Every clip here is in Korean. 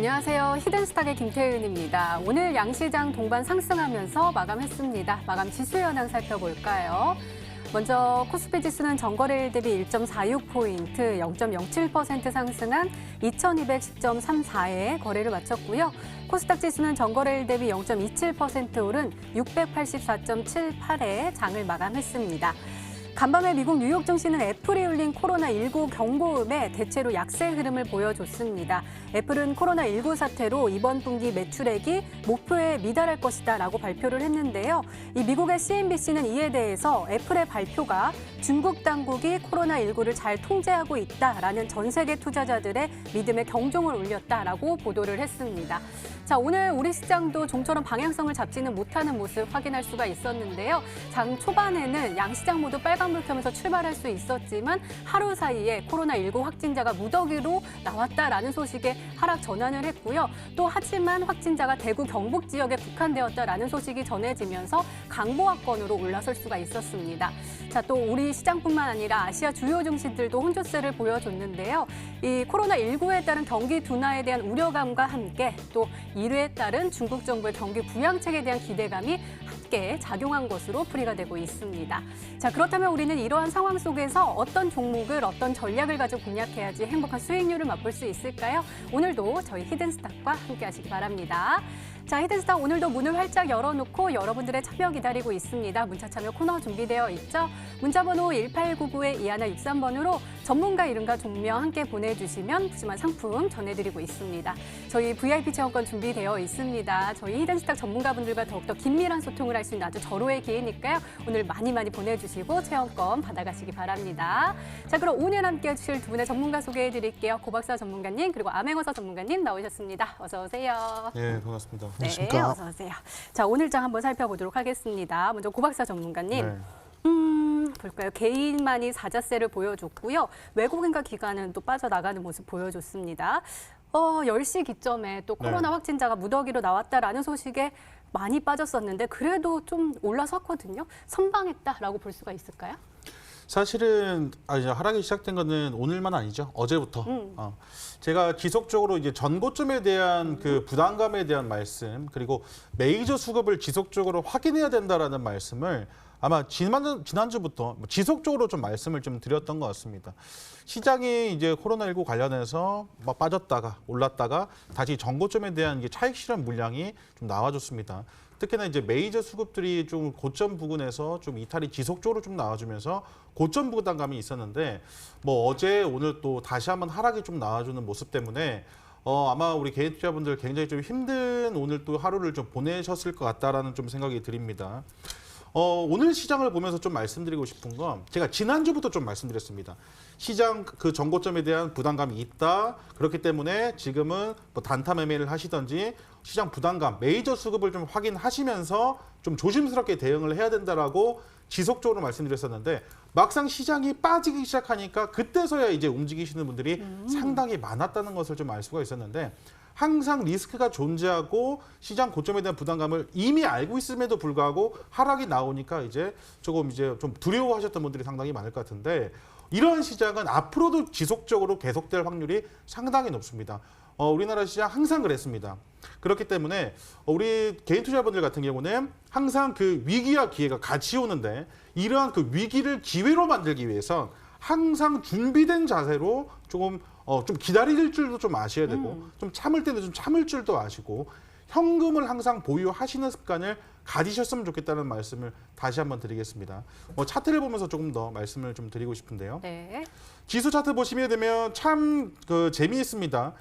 안녕하세요. 히든스탁의 김태은입니다. 오늘 양시장 동반 상승하면서 마감했습니다. 마감 지수 현황 살펴볼까요? 먼저 코스피 지수는 전거래일 대비 1.46포인트, 0.07% 상승한 2210.34에 거래를 마쳤고요. 코스닥 지수는 전거래일 대비 0.27% 오른 684.78에 장을 마감했습니다. 간밤에 미국 뉴욕 증시는 애플이 울린 코로나19 경고음에 대체로 약세 흐름을 보여줬습니다. 애플은 코로나19 사태로 이번 분기 매출액이 목표에 미달할 것이다라고 발표를 했는데요. 이 미국의 CNBC는 이에 대해서 애플의 발표가 중국 당국이 코로나19를 잘 통제하고 있다라는 전 세계 투자자들의 믿음에 경종을 울렸다라고 보도를 했습니다. 자, 오늘 우리 시장도 좀처럼 방향성을 잡지는 못하는 모습 확인할 수가 있었는데요. 장 초반에는 양시장 모두 빨간불 켜면서 출발할 수 있었지만 하루 사이에 코로나19 확진자가 무더기로 나왔다라는 소식에 하락 전환을 했고요. 또 하지만 확진자가 대구 경북 지역에 국한되었다라는 소식이 전해지면서 강보합권으로 올라설 수가 있었습니다. 자, 또 우리 시장뿐만 아니라 아시아 주요 증시들도 혼조세를 보여줬는데요. 이 코로나19에 따른 경기 둔화에 대한 우려감과 함께 또 이에 따른 중국 정부의 경기 부양책에 대한 기대감이 함께 작용한 것으로 풀이가 되고 있습니다. 자, 그렇다면 우리는 이러한 상황 속에서 어떤 종목을 어떤 전략을 가지고 공략해야지 행복한 수익률을 맛볼 수 있을까요? 오늘도 저희 히든스탁과 함께 하시기 바랍니다. 자, 히든스탁 오늘도 문을 활짝 열어놓고 여러분들의 참여 기다리고 있습니다. 문자 참여 코너 준비되어 있죠? 문자번호 1899-2163번으로 전문가 이름과 종명 함께 보내주시면 푸짐한 상품 전해드리고 있습니다. 저희 VIP 체험권 준비되어 있습니다. 저희 히든스탁 전문가분들과 더욱더 긴밀한 소통을 할 수 있는 아주 절호의 기회니까요. 오늘 많이 보내주시고 체험권 받아가시기 바랍니다. 자, 그럼 오늘 함께 해주실 두 분의 전문가 소개해드릴게요. 고박사 전문가님 그리고 암행어사 전문가님 나오셨습니다. 어서 오세요. 네, 반갑습니다. 네, 어서 오세요. 자, 오늘 장 한번 살펴보도록 하겠습니다. 먼저 고박사 전문가님. 네. 볼까요? 개인만이 사자세를 보여줬고요. 외국인과 기관은 또 빠져나가는 모습 보여줬습니다. 10시 기점에 또 코로나 확진자가 무더기로 나왔다라는 소식에 많이 빠졌었는데 그래도 좀 올라섰거든요. 선방했다라고 볼 수가 있을까요? 사실은 이제 하락이 시작된 거는 오늘만 아니죠. 어제부터. 제가 지속적으로 이제 전고점에 대한 그 부담감에 대한 말씀, 그리고 메이저 수급을 지속적으로 확인해야 된다라는 말씀을 아마 지난주부터 지속적으로 좀 말씀을 좀 드렸던 것 같습니다. 시장이 이제 코로나19 관련해서 막 빠졌다가 올랐다가 다시 전고점에 대한 이게 차익 실현 물량이 좀 나와줬습니다. 특히나 이제 메이저 수급들이 좀 고점 부근에서 좀 이탈이 지속적으로 좀 나와주면서 고점 부담감이 있었는데 뭐 어제 오늘 또 다시 한번 하락이 좀 나와주는 모습 때문에 아마 우리 개인 투자분들 굉장히 좀 힘든 오늘 또 하루를 좀 보내셨을 것 같다라는 좀 생각이 듭니다. 오늘 시장을 보면서 좀 말씀드리고 싶은 건 제가 지난주부터 좀 말씀드렸습니다. 시장 그 전고점에 대한 부담감이 있다. 그렇기 때문에 지금은 뭐 단타 매매를 하시든지 시장 부담감, 메이저 수급을 좀 확인하시면서 좀 조심스럽게 대응을 해야 된다라고 지속적으로 말씀드렸었는데 막상 시장이 빠지기 시작하니까 그때서야 이제 움직이시는 분들이 상당히 많았다는 것을 좀 알 수가 있었는데 항상 리스크가 존재하고 시장 고점에 대한 부담감을 이미 알고 있음에도 불구하고 하락이 나오니까 이제 조금 이제 좀 두려워하셨던 분들이 상당히 많을 것 같은데 이런 시장은 앞으로도 지속적으로 계속될 확률이 상당히 높습니다. 우리나라 시장 항상 그랬습니다. 그렇기 때문에 우리 개인 투자자분들 같은 경우는 항상 그 위기와 기회가 같이 오는데 이러한 그 위기를 기회로 만들기 위해선 항상 준비된 자세로 좀 기다릴 줄도 좀 아셔야 되고 좀 참을 때는 좀 참을 줄도 아시고 현금을 항상 보유하시는 습관을 가지셨으면 좋겠다는 말씀을 다시 한번 드리겠습니다. 차트를 보면서 조금 더 말씀을 좀 드리고 싶은데요. 네. 지수 차트 보시게 되면 참 재미있습니다.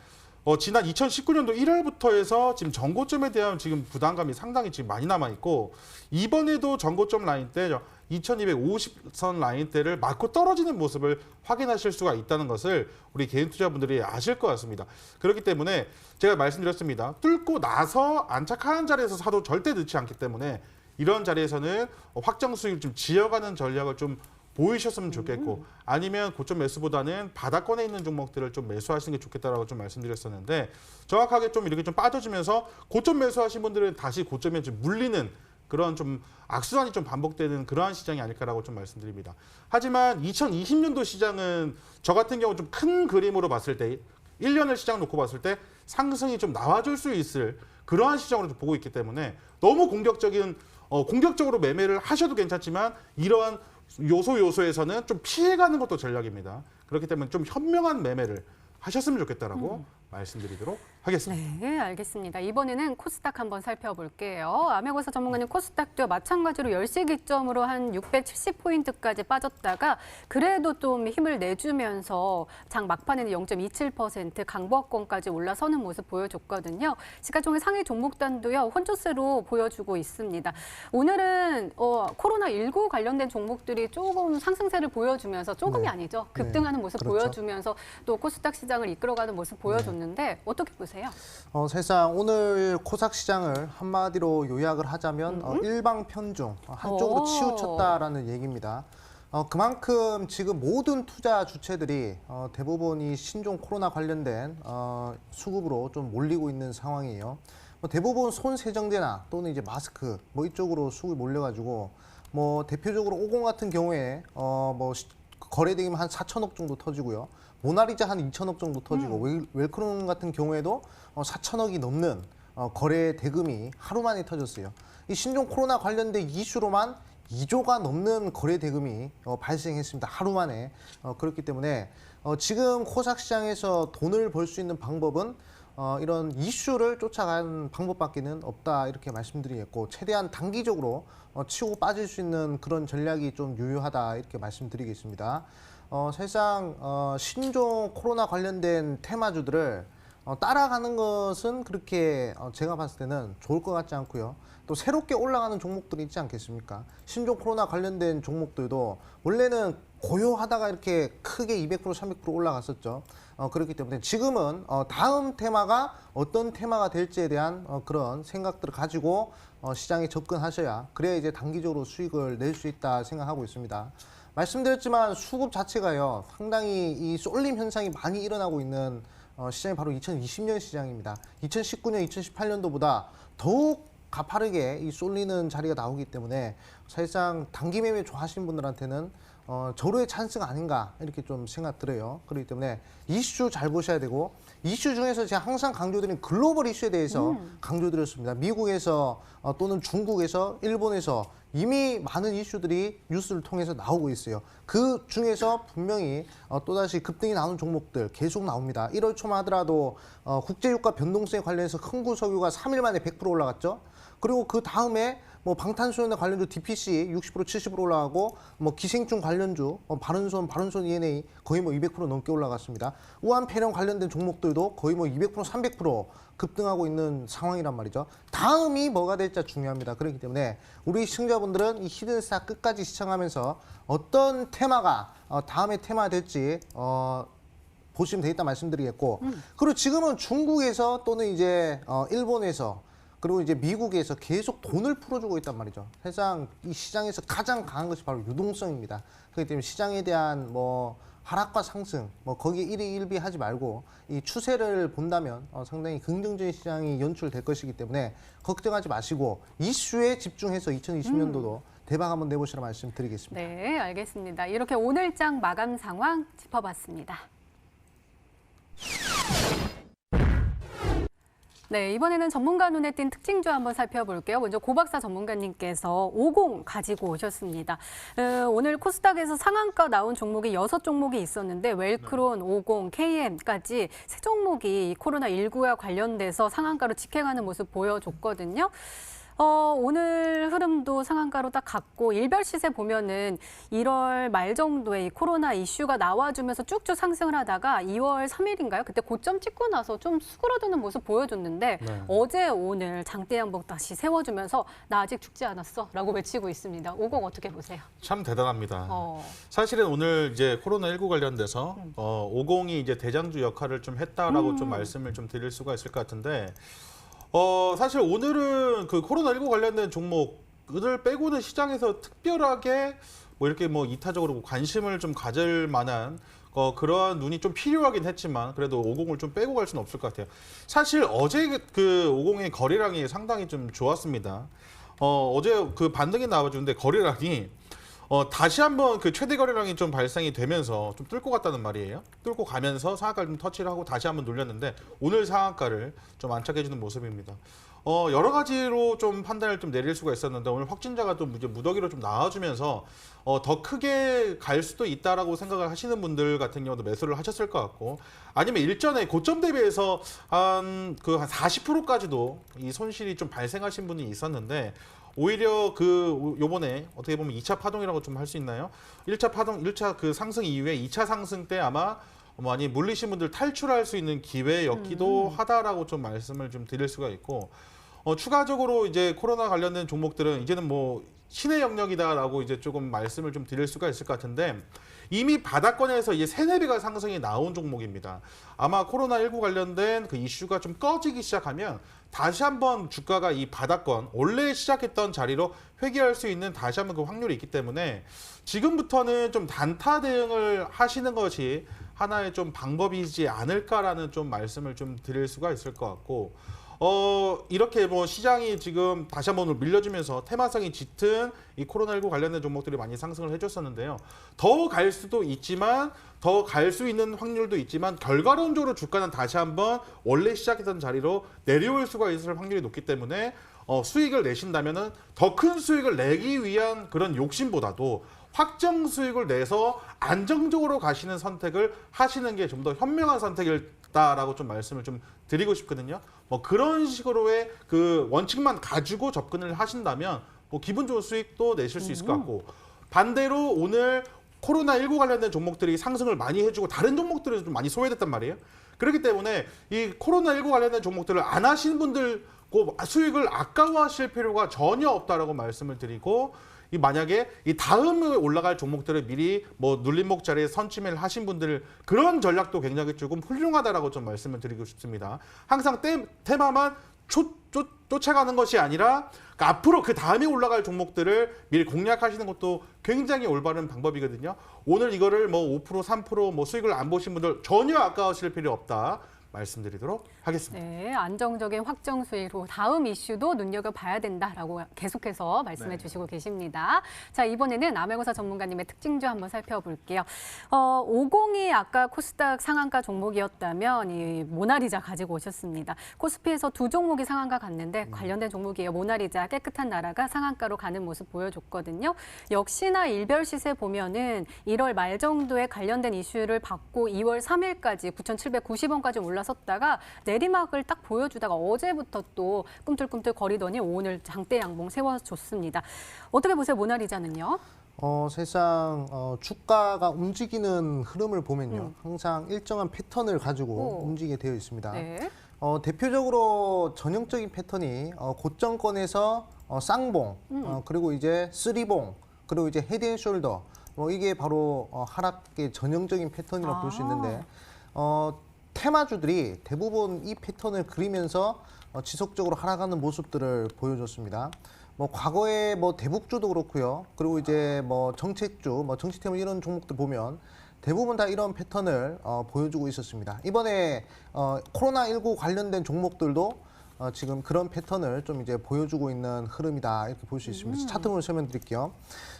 지난 2019년도 1월부터 해서 지금 전고점에 대한 지금 부담감이 상당히 지금 많이 남아 있고 이번에도 전고점 라인 때 2250선 라인대를 맞고 떨어지는 모습을 확인하실 수가 있다는 것을 우리 개인 투자분들이 아실 것 같습니다. 그렇기 때문에 제가 말씀드렸습니다. 뚫고 나서 안착하는 자리에서 사도 절대 늦지 않기 때문에 이런 자리에서는 확정 수익을 좀 지어가는 전략을 좀 보이셨으면 좋겠고 아니면 고점 매수보다는 바닥권에 있는 종목들을 좀 매수하시는 게 좋겠다라고 좀 말씀드렸었는데 정확하게 좀 이렇게 좀 빠져주면서 고점 매수하신 분들은 다시 고점에 좀 물리는 그런 좀 악순환이 좀 반복되는 그러한 시장이 아닐까라고 좀 말씀드립니다. 하지만 2020년도 시장은 저 같은 경우 좀 큰 그림으로 봤을 때 1년을 시장 놓고 봤을 때 상승이 좀 나와줄 수 있을 그러한 시장으로 좀 보고 있기 때문에 너무 공격적으로 매매를 하셔도 괜찮지만 이러한 요소에서는 좀 피해가는 것도 전략입니다. 그렇기 때문에 좀 현명한 매매를 하셨으면 좋겠다라고 말씀드리도록 하겠습니다. 네, 알겠습니다. 이번에는 코스닥 한번 살펴볼게요. 아메고사 전문가님 코스닥도 마찬가지로 10시 기점으로 한 670포인트까지 빠졌다가 그래도 좀 힘을 내주면서 장 막판에는 0.27% 강보합권까지 올라서는 모습 보여줬거든요. 시가총액 상위 종목단도요, 혼조세로 보여주고 있습니다. 오늘은 코로나19 관련된 종목들이 조금 상승세를 보여주면서 조금이 아니죠. 급등하는 모습 그렇죠. 보여주면서 또 코스닥 시장을 이끌어가는 모습 보여줬는데 어떻게 보세요? 사실상 오늘 코스닥 시장을 한마디로 요약을 하자면 일방편중, 한쪽으로 오. 치우쳤다라는 얘기입니다. 그만큼 지금 모든 투자 주체들이 대부분이 신종 코로나 관련된 수급으로 좀 몰리고 있는 상황이에요. 대부분 손 세정제나 또는 이제 마스크 이쪽으로 수급이 몰려가지고 대표적으로 50 같은 경우에 거래대금 한 4천억 정도 터지고요. 모나리자 한 2천억 정도 터지고 웰크론 같은 경우에도 4천억이 넘는 거래 대금이 하루 만에 터졌어요. 이 신종 코로나 관련된 이슈로만 2조가 넘는 거래 대금이 발생했습니다. 하루 만에. 그렇기 때문에 지금 코스닥 시장에서 돈을 벌 수 있는 방법은 이런 이슈를 쫓아가는 방법밖에는 없다 이렇게 말씀드리겠고 최대한 단기적으로 치고 빠질 수 있는 그런 전략이 좀 유효하다 이렇게 말씀드리겠습니다. 사실상 신종 코로나 관련된 테마주들을 따라가는 것은 그렇게 제가 봤을 때는 좋을 것 같지 않고요. 또 새롭게 올라가는 종목들이 있지 않겠습니까? 신종 코로나 관련된 종목들도 원래는 고요하다가 이렇게 크게 200%, 300% 올라갔었죠. 그렇기 때문에 지금은 다음 테마가 어떤 테마가 될지에 대한 그런 생각들을 가지고 시장에 접근하셔야 그래야 이제 단기적으로 수익을 낼 수 있다 생각하고 있습니다. 말씀드렸지만 수급 자체가요 상당히 이 쏠림 현상이 많이 일어나고 있는 시장이 바로 2020년 시장입니다. 2019년, 2018년도보다 더욱 가파르게 이 쏠리는 자리가 나오기 때문에 사실상 단기 매매 좋아하시는 분들한테는 절호의 찬스가 아닌가 이렇게 좀 생각 들어요. 그렇기 때문에 이슈 잘 보셔야 되고 이슈 중에서 제가 항상 강조드린 글로벌 이슈에 대해서 강조드렸습니다. 미국에서 또는 중국에서 일본에서 이미 많은 이슈들이 뉴스를 통해서 나오고 있어요. 그 중에서 분명히 또다시 급등이 나오는 종목들 계속 나옵니다. 1월 초만 하더라도 국제유가 변동성에 관련해서 흥구석유가 3일 만에 100% 올라갔죠. 그리고 그 다음에 방탄소년단 관련주 DPC 60% 70% 올라가고 기생충 관련주 바른손 ENA 거의 200% 넘게 올라갔습니다. 우한폐렴 관련된 종목들도 거의 200% 300% 급등하고 있는 상황이란 말이죠. 다음이 뭐가 될지 중요합니다. 그렇기 때문에 우리 시청자분들은 이 히든스타 끝까지 시청하면서 어떤 테마가 다음에 테마 될지 보시면 되겠다 말씀드리겠고 그리고 지금은 중국에서 또는 이제 일본에서 그리고 이제 미국에서 계속 돈을 풀어주고 있단 말이죠. 사실상 이 시장에서 가장 강한 것이 바로 유동성입니다. 그렇기 때문에 시장에 대한 하락과 상승, 거기에 일희일비하지 말고 이 추세를 본다면 상당히 긍정적인 시장이 연출될 것이기 때문에 걱정하지 마시고 이슈에 집중해서 2020년도도 대박 한번 내보시라 말씀드리겠습니다. 네, 알겠습니다. 이렇게 오늘장 마감 상황 짚어봤습니다. 네, 이번에는 전문가 눈에 띈 특징주 한번 살펴볼게요. 먼저 고박사 전문가님께서 50 가지고 오셨습니다. 오늘 코스닥에서 상한가 나온 종목이 6종목이 있었는데 웰크론, 50, KM까지 3종목이 코로나19와 관련돼서 상한가로 직행하는 모습 보여줬거든요. 오늘 흐름도 상한가로 딱 갔고 일별 시세 보면은 1월 말 정도에 이 코로나 이슈가 나와주면서 쭉쭉 상승을 하다가 2월 3일인가요? 그때 고점 찍고 나서 좀 수그러드는 모습 보여줬는데 어제 오늘 장대 양봉 다시 세워주면서 나 아직 죽지 않았어 라고 외치고 있습니다. 50 어떻게 보세요? 참 대단합니다. 사실은 오늘 이제 코로나19 관련돼서 50이 이제 대장주 역할을 좀 했다라고 좀 말씀을 좀 드릴 수가 있을 것 같은데 사실 오늘은 그 코로나19 관련된 종목을 빼고는 시장에서 특별하게 이렇게 이타적으로 관심을 좀 가질 만한 그러한 눈이 좀 필요하긴 했지만 그래도 50을 좀 빼고 갈 수는 없을 것 같아요. 사실 어제 그 50의 거래량이 상당히 좀 좋았습니다. 어제 그 반등이 나와주는데 거래량이 다시 한번 그 최대 거래량이 좀 발생이 되면서 좀 뚫고 갔다는 말이에요. 뚫고 가면서 상한가를 좀 터치를 하고 다시 한번 눌렸는데 오늘 상한가를 좀 안착해주는 모습입니다. 여러 가지로 좀 판단을 좀 내릴 수가 있었는데 오늘 확진자가 또 이제 무더기로 좀 나와주면서 더 크게 갈 수도 있다라고 생각을 하시는 분들 같은 경우도 매수를 하셨을 것 같고 아니면 일전에 고점 대비해서 한 40%까지도 이 손실이 좀 발생하신 분이 있었는데 오히려 요번에 어떻게 보면 2차 파동이라고 좀 할 수 있나요? 1차 파동, 1차 그 상승 이후에 2차 상승 때 아마 많이 물리신 분들 탈출할 수 있는 기회였기도 하다라고 좀 말씀을 좀 드릴 수가 있고 추가적으로 이제 코로나 관련된 종목들은 이제는 뭐 신의 영역이다라고 이제 조금 말씀을 좀 드릴 수가 있을 것 같은데 이미 바닥권에서 이제 3-4배가 상승이 나온 종목입니다. 아마 코로나19 관련된 그 이슈가 좀 꺼지기 시작하면 다시 한번 주가가 이 바닥권 원래 시작했던 자리로 회귀할 수 있는 다시 한번 그 확률이 있기 때문에 지금부터는 좀 단타 대응을 하시는 것이 하나의 좀 방법이지 않을까라는 좀 말씀을 좀 드릴 수가 있을 것 같고 이렇게 뭐 시장이 지금 다시 한번 밀려주면서 테마성이 짙은 이 코로나19 관련된 종목들이 많이 상승을 해줬었는데요. 더 갈 수도 있지만 더 갈 수 있는 확률도 있지만 결과론적으로 주가는 다시 한번 원래 시작했던 자리로 내려올 수가 있을 확률이 높기 때문에 수익을 내신다면은 더 큰 수익을 내기 위한 그런 욕심보다도 확정 수익을 내서 안정적으로 가시는 선택을 하시는 게 좀 더 현명한 선택이다라고 좀 말씀을 좀 드리고 싶거든요. 뭐 그런 식으로의 그 원칙만 가지고 접근을 하신다면 뭐 기분 좋은 수익도 내실 수 있을 것 같고 반대로 오늘 코로나19 관련된 종목들이 상승을 많이 해주고 다른 종목들은 좀 많이 소외됐단 말이에요. 그렇기 때문에 이 코로나19 관련된 종목들을 안 하시는 분들 수익을 아까워하실 필요가 전혀 없다라고 말씀을 드리고 만약에 이 다음에 올라갈 종목들을 미리 뭐 눌림목 자리에 선취매를 하신 분들 그런 전략도 굉장히 조금 훌륭하다라고 좀 말씀을 드리고 싶습니다. 항상 테마만 쫓아가는 것이 아니라 그러니까 앞으로 그 다음에 올라갈 종목들을 미리 공략하시는 것도 굉장히 올바른 방법이거든요. 오늘 이거를 뭐 5%, 3% 뭐 수익을 안 보신 분들 전혀 아까우실 필요 없다. 말씀드리도록 하겠습니다. 네, 안정적인 확정 수익으로 다음 이슈도 눈여겨봐야 된다라고 계속해서 말씀해 주시고 계십니다. 자, 이번에는 아메고사 전문가님의 특징주 한번 살펴볼게요. 50이 아까 코스닥 상한가 종목이었다면 이 모나리자 가지고 오셨습니다. 코스피에서 두 종목이 상한가 갔는데 관련된 종목이에요. 모나리자 깨끗한 나라가 상한가로 가는 모습 보여줬거든요. 역시나 일별 시세 보면은 1월 말 정도에 관련된 이슈를 받고 2월 3일까지 9,790원까지 올라섰다가 내리막을 딱 보여주다가 어제부터 또 꿈틀꿈틀 거리더니 오늘 장대 양봉 세워줬습니다. 어떻게 보세요, 모나리자는요? 사실상 주가가 움직이는 흐름을 보면요. 항상 일정한 패턴을 가지고 움직이게 되어 있습니다. 네. 대표적으로 전형적인 패턴이 고점권에서 쌍봉, 그리고 이제 쓰리봉, 그리고 이제 헤드앤숄더, 이게 바로 하락의 전형적인 패턴이라고 볼 수 있는데 테마주들이 대부분 이 패턴을 그리면서 지속적으로 하락하는 모습들을 보여줬습니다. 과거에 대북주도 그렇고요. 그리고 이제 정책주, 정치테마 이런 종목들 보면 대부분 다 이런 패턴을 보여주고 있었습니다. 이번에 코로나19 관련된 종목들도 지금 그런 패턴을 좀 이제 보여주고 있는 흐름이다 이렇게 볼 수 있습니다. 차트로 설명드릴게요.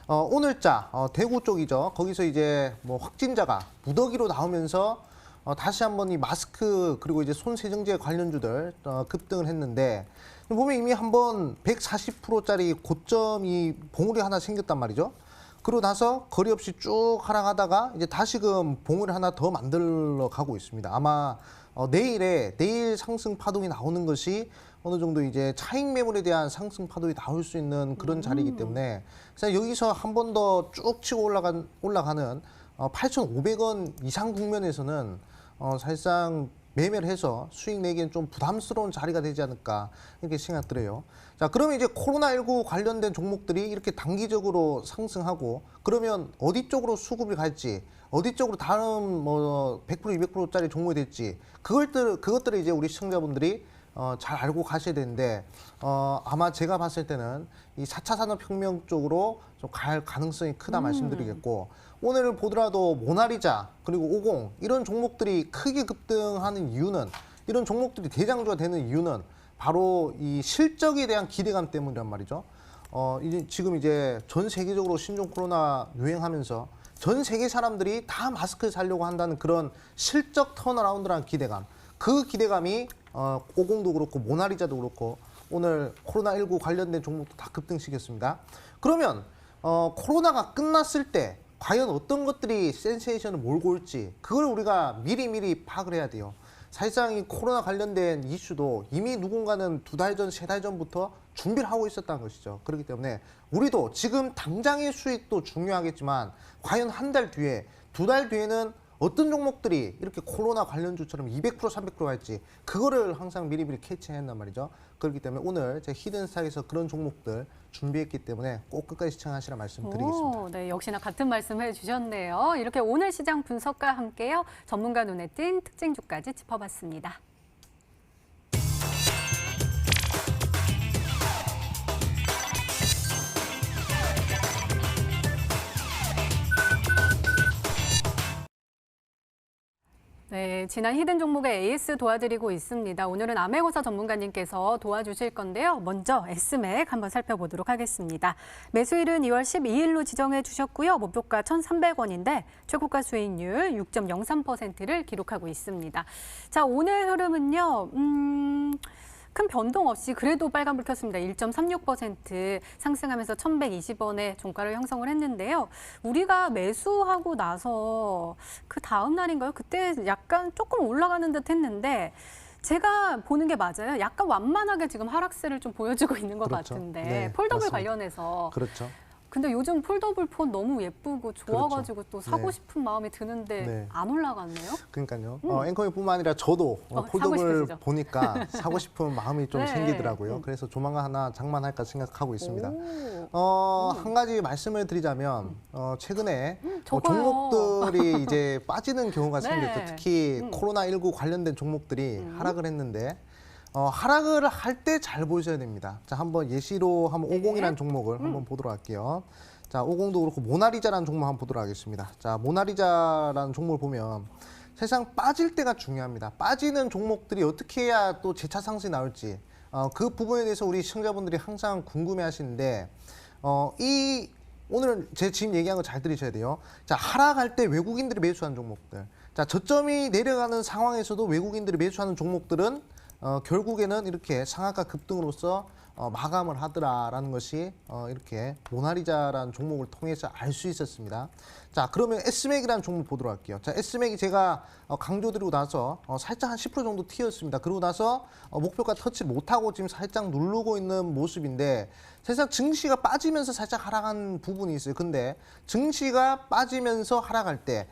오늘자 대구 쪽이죠. 거기서 이제 확진자가 무더기로 나오면서 다시 한번 이 마스크 그리고 이제 손 세정제 관련주들 급등을 했는데 보면 이미 한번 140%짜리 고점이 봉우리 하나 생겼단 말이죠. 그러고 나서 거리 없이 쭉 하락하다가 이제 다시금 봉우리 하나 더 만들어 가고 있습니다. 아마 내일 상승 파동이 나오는 것이 어느 정도 이제 차익 매물에 대한 상승 파동이 나올 수 있는 그런 자리이기 때문에 여기서 한 번 더 쭉 치고 올라가는 8,500원 이상 국면에서는 사실상 매매를 해서 수익 내기엔 좀 부담스러운 자리가 되지 않을까 이렇게 생각들어요. 자, 그러면 이제 코로나19 관련된 종목들이 이렇게 단기적으로 상승하고 그러면 어디 쪽으로 수급이 갈지 어디 쪽으로 다른 100% 200%짜리 종목이 될지 그것들을 이제 우리 시청자분들이 잘 알고 가셔야 되는데 아마 제가 봤을 때는 이 4차 산업혁명 쪽으로 좀 갈 가능성이 크다 말씀드리겠고 오늘 보더라도 모나리자 그리고 50 이런 종목들이 크게 급등하는 이유는 이런 종목들이 대장주가 되는 이유는 바로 이 실적에 대한 기대감 때문이란 말이죠. 지금 이제 전 세계적으로 신종 코로나 유행하면서 전 세계 사람들이 다 마스크를 사려고 한다는 그런 실적 턴어라운드라는 기대감. 그 기대감이 50도 그렇고 모나리자도 그렇고 오늘 코로나19 관련된 종목도 다 급등시켰습니다. 그러면 코로나가 끝났을 때 과연 어떤 것들이 센세이션을 몰고 올지 그걸 우리가 미리 파악을 해야 돼요. 사실상 이 코로나 관련된 이슈도 이미 누군가는 2달 전, 3달 전부터 준비를 하고 있었다는 것이죠. 그렇기 때문에 우리도 지금 당장의 수익도 중요하겠지만 과연 한 달 뒤에, 2달 뒤에는 어떤 종목들이 이렇게 코로나 관련주처럼 200%, 300% 갈지 그거를 항상 미리 캐치해야 한단 말이죠. 그렇기 때문에 오늘 제 히든스탁에서 그런 종목들 준비했기 때문에 꼭 끝까지 시청하시라 말씀드리겠습니다. 네, 역시나 같은 말씀 해주셨네요. 이렇게 오늘 시장 분석과 함께요. 전문가 눈에 띈 특징주까지 짚어봤습니다. 네, 지난 히든 종목의 AS 도와드리고 있습니다. 오늘은 암행어사 전문가님께서 도와주실 건데요. 먼저 S맥 한번 살펴보도록 하겠습니다. 매수일은 2월 12일로 지정해 주셨고요. 목표가 1,300원인데 최고가 수익률 6.03%를 기록하고 있습니다. 자, 오늘 흐름은요. 큰 변동 없이 그래도 빨간불 켰습니다. 1.36% 상승하면서 1,120원의 종가를 형성을 했는데요. 우리가 매수하고 나서 그 다음 날인가요? 그때 약간 조금 올라가는 듯 했는데 제가 보는 게 맞아요. 약간 완만하게 지금 하락세를 좀 보여주고 있는 것 그렇죠. 같은데 네, 폴더블 맞습니다. 관련해서 그렇죠. 근데 요즘 폴더블 폰 너무 예쁘고 좋아가지고 또 사고 네. 싶은 마음이 드는데 네. 안 올라갔네요. 그러니까요. 앵커님뿐만 아니라 저도 사고 폴더블 싶으시죠? 보니까 사고 싶은 마음이 좀 네. 생기더라고요. 그래서 조만간 하나 장만할까 생각하고 있습니다. 오. 한 가지 말씀을 드리자면 최근에 저거요. 종목들이 이제 빠지는 경우가 네. 생겼죠. 특히 코로나19 관련된 종목들이 하락을 했는데 하락을 할 때 잘 보셔야 됩니다. 자, 한번 예시로 한번 50이라는 종목을 한번 보도록 할게요. 자, 50도 그렇고 모나리자라는 종목 한번 보도록 하겠습니다. 자, 모나리자라는 종목을 보면 세상 빠질 때가 중요합니다. 빠지는 종목들이 어떻게 해야 또 재차 상승이 나올지 그 부분에 대해서 우리 시청자분들이 항상 궁금해 하시는데 오늘은 제 지금 얘기한 거 잘 들으셔야 돼요. 자, 하락할 때 외국인들이 매수한 종목들. 자, 저점이 내려가는 상황에서도 외국인들이 매수하는 종목들은 결국에는 이렇게 상한가 급등으로써 마감을 하더라라는 것이 이렇게 모나리자라는 종목을 통해서 알 수 있었습니다. 자, 그러면 S맥이라는 종목 보도록 할게요. 자, S맥이 제가 강조드리고 나서 살짝 한 10% 정도 튀었습니다. 그러고 나서 목표가 터치 못하고 지금 살짝 누르고 있는 모습인데 사실상 증시가 빠지면서 살짝 하락한 부분이 있어요. 근데 증시가 빠지면서 하락할 때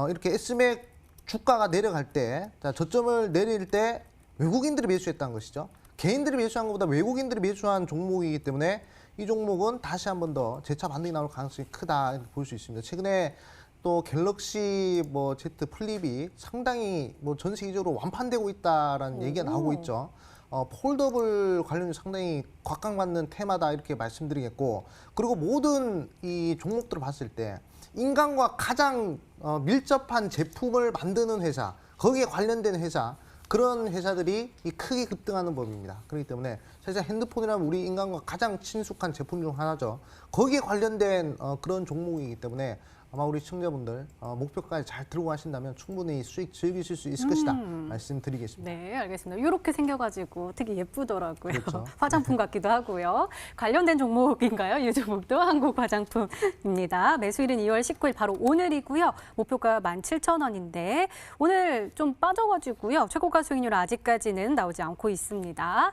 이렇게 S맥 주가가 내려갈 때 자, 저점을 내릴 때 외국인들이 매수했다는 것이죠. 개인들이 매수한 것보다 외국인들이 매수한 종목이기 때문에 이 종목은 다시 한 번 더 재차 반등이 나올 가능성이 크다 이렇게 볼 수 있습니다. 최근에 또 갤럭시 Z 플립이 상당히 전 세계적으로 완판되고 있다라는 얘기가 나오고 있죠. 폴더블 관련이 상당히 곽강받는 테마다 이렇게 말씀드리겠고 그리고 모든 이 종목들을 봤을 때 인간과 가장 밀접한 제품을 만드는 회사 거기에 관련된 회사 그런 회사들이 크게 급등하는 법입니다. 그렇기 때문에 사실 핸드폰이라면 우리 인간과 가장 친숙한 제품 중 하나죠. 거기에 관련된 그런 종목이기 때문에 아마 우리 시청자분들 목표까지 잘 들고 가신다면 충분히 수익 즐기실 수 있을 것이다 말씀드리겠습니다. 네, 알겠습니다. 이렇게 생겨가지고 되게 예쁘더라고요. 그렇죠. 화장품 같기도 하고요. 관련된 종목인가요? 이 종목도 한국 화장품입니다. 매수일은 2월 19일 바로 오늘이고요. 목표가 17,000원인데 오늘 좀 빠져가지고요. 최고가 수익률 아직까지는 나오지 않고 있습니다.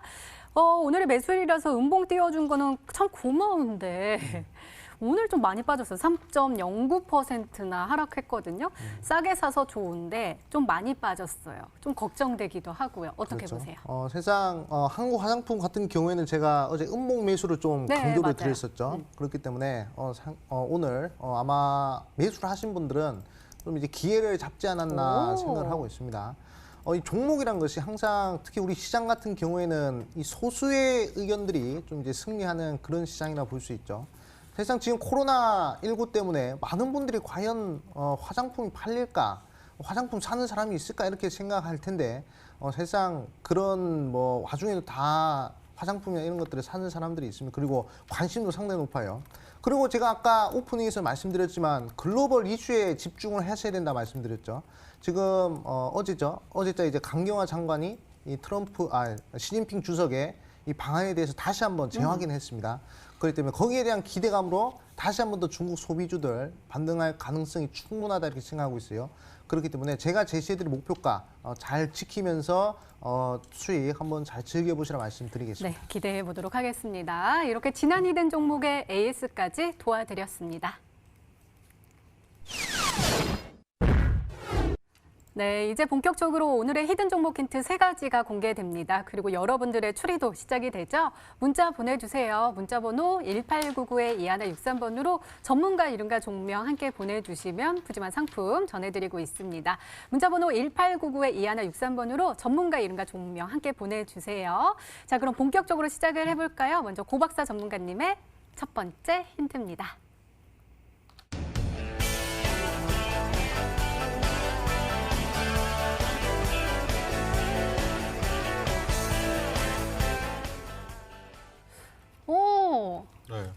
오늘의 매수일이라서 음봉 띄워준 거는 참 고마운데 오늘 좀 많이 빠졌어요. 3.09%나 하락했거든요. 싸게 사서 좋은데 좀 많이 빠졌어요. 좀 걱정되기도 하고요. 어떻게 그렇죠. 보세요? 세상 한국 화장품 같은 경우에는 제가 어제 음봉 매수를 좀 네, 강조를 맞아요. 드렸었죠. 그렇기 때문에 오늘 아마 매수를 하신 분들은 좀 이제 기회를 잡지 않았나 오. 생각을 하고 있습니다. 이 종목이란 것이 항상 특히 우리 시장 같은 경우에는 이 소수의 의견들이 좀 이제 승리하는 그런 시장이라 볼 수 있죠. 사실상 지금 코로나19 때문에 많은 분들이 과연 화장품이 팔릴까, 화장품 사는 사람이 있을까 이렇게 생각할 텐데 사실상 그런 와중에도 다 화장품이나 이런 것들을 사는 사람들이 있습니다. 그리고 관심도 상당히 높아요. 그리고 제가 아까 오프닝에서 말씀드렸지만 글로벌 이슈에 집중을 하셔야 된다 말씀드렸죠. 지금 어제죠. 어제자 이제 강경화 장관이 이 시진핑 주석의 이 방안에 대해서 다시 한번 재확인했습니다. 그렇기 때문에 거기에 대한 기대감으로 다시 한번 더 중국 소비주들 반등할 가능성이 충분하다 이렇게 생각하고 있어요. 그렇기 때문에 제가 제시해드린 목표가 잘 지키면서 수익 한번 잘 즐겨보시라 말씀드리겠습니다. 네, 기대해 보도록 하겠습니다. 이렇게 지난 히든 종목의 AS까지 도와드렸습니다. 네, 이제 본격적으로 오늘의 히든 종목 힌트 3가지가 공개됩니다. 그리고 여러분들의 추리도 시작이 되죠. 문자 보내주세요. 문자 번호 1899-2163번으로 전문가 이름과 종명 함께 보내주시면 푸짐한 상품 전해드리고 있습니다. 문자 번호 1899-2163번으로 전문가 이름과 종명 함께 보내주세요. 자, 그럼 본격적으로 시작을 해볼까요? 먼저 고박사 전문가님의 첫 번째 힌트입니다. 오, 네.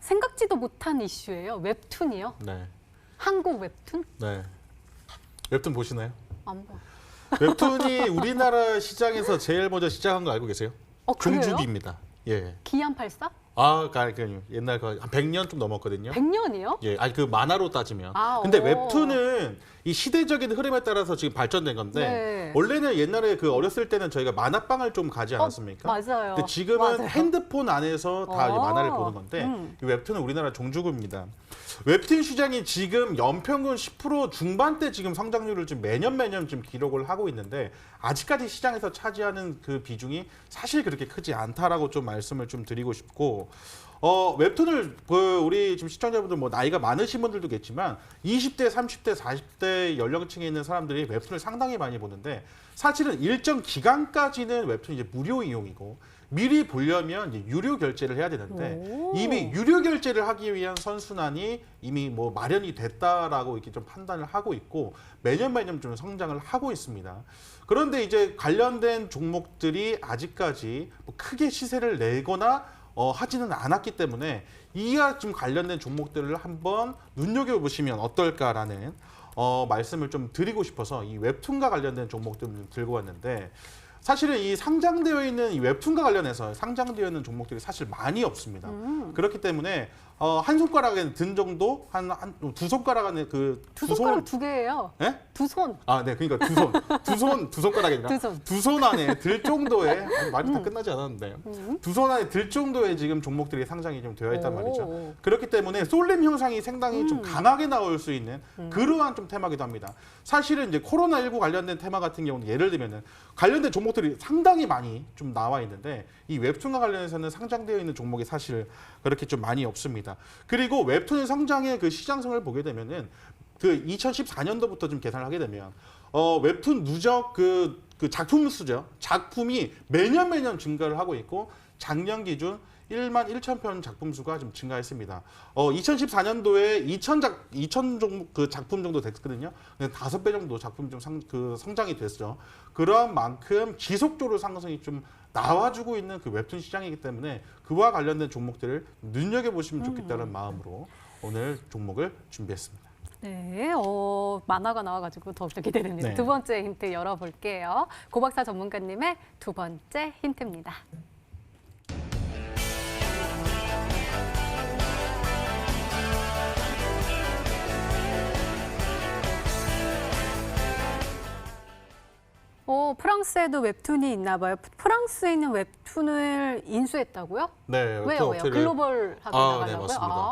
생각지도 못한 이슈예요. 웹툰이요? 네. 한국 웹툰? 네. 웹툰 보시나요? 안 봐. 웹툰이 우리나라 시장에서 제일 먼저 시작한 거 알고 계세요? 그래요? 종주비입니다. 예. 기안84? 그러니까 옛날 한 100년 좀 넘었거든요. 100년이요? 예, 아니 그 만화로 따지면. 아, 근데 오. 웹툰은 이 시대적인 흐름에 따라서 지금 발전된 건데 네. 원래는 옛날에 그 어렸을 때는 저희가 만화방을 좀 가지 않았습니까? 맞아요. 근데 지금은 맞아요. 핸드폰 안에서 다 이제 만화를 보는 건데 이 웹툰은 우리나라 종주국입니다. 웹툰 시장이 지금 연평균 10% 중반대 지금 성장률을 지금 매년 지금 기록을 하고 있는데 아직까지 시장에서 차지하는 그 비중이 사실 그렇게 크지 않다라고 좀 말씀을 좀 드리고 싶고 웹툰을 우리 지금 시청자분들 뭐 나이가 많으신 분들도 겠지만 20대, 30대, 40대 연령층에 있는 사람들이 웹툰을 상당히 많이 보는데 사실은 일정 기간까지는 웹툰이 이제 무료 이용이고 미리 보려면 이제 유료 결제를 해야 되는데 오. 이미 유료 결제를 하기 위한 선순환이 이미 뭐 마련이 됐다라고 이렇게 좀 판단을 하고 있고 매년 좀 성장을 하고 있습니다. 그런데 이제 관련된 종목들이 아직까지 뭐 크게 시세를 내거나 하지는 않았기 때문에 이와 좀 관련된 종목들을 한번 눈여겨보시면 어떨까라는 말씀을 좀 드리고 싶어서 이 웹툰과 관련된 종목들을 좀 들고 왔는데 사실은 이 상장되어 있는 이 웹툰과 관련해서 상장되어 있는 종목들이 사실 많이 없습니다. 그렇기 때문에 한 손가락에 든 정도, 두 손가락 안에 두 손가락 2개예요. 예? 두 손. 네, 그러니까 두 손가락이 아니라 두 손 안에 들 정도의 말이 다 끝나지 않았는데요. 두 손 안에 들 정도의 지금 종목들이 상장이 좀 되어 있단 말이죠. 그렇기 때문에 쏠림 현상이 상당히 좀 강하게 나올 수 있는 그러한 좀 테마기도 합니다. 사실은 이제 코로나19 관련된 테마 같은 경우는 예를 들면은 관련된 종목들이 상당히 많이 좀 나와 있는데 이 웹툰과 관련해서는 상장되어 있는 종목이 사실 그렇게 좀 많이 없습니다. 그리고 웹툰의 성장의 그 시장성을 보게 되면은 그 2014년도부터 좀 계산을 하게 되면 웹툰 누적 그 작품 수죠. 작품이 매년 증가를 하고 있고 작년 기준 1만 1천 편 작품 수가 좀 증가했습니다. 2014년도에 2천 종목 그 작품 정도 됐거든요. 5배 정도 작품 좀 성장이 됐죠. 그러한 만큼 지속적으로 상승이 좀 나와주고 있는 그 웹툰 시장이기 때문에 그와 관련된 종목들을 눈여겨보시면 좋겠다는 마음으로 오늘 종목을 준비했습니다. 네, 만화가 나와가지고 더욱더 기대됩니다. 네. 두 번째 힌트 열어볼게요. 고박사 전문가님의 두 번째 힌트입니다. 프랑스에도 웹툰이 있나 봐요. 프랑스에 있는 웹툰을 인수했다고요? 네, 왜요? 글로벌하게 나가려고요? 네, 맞습니다.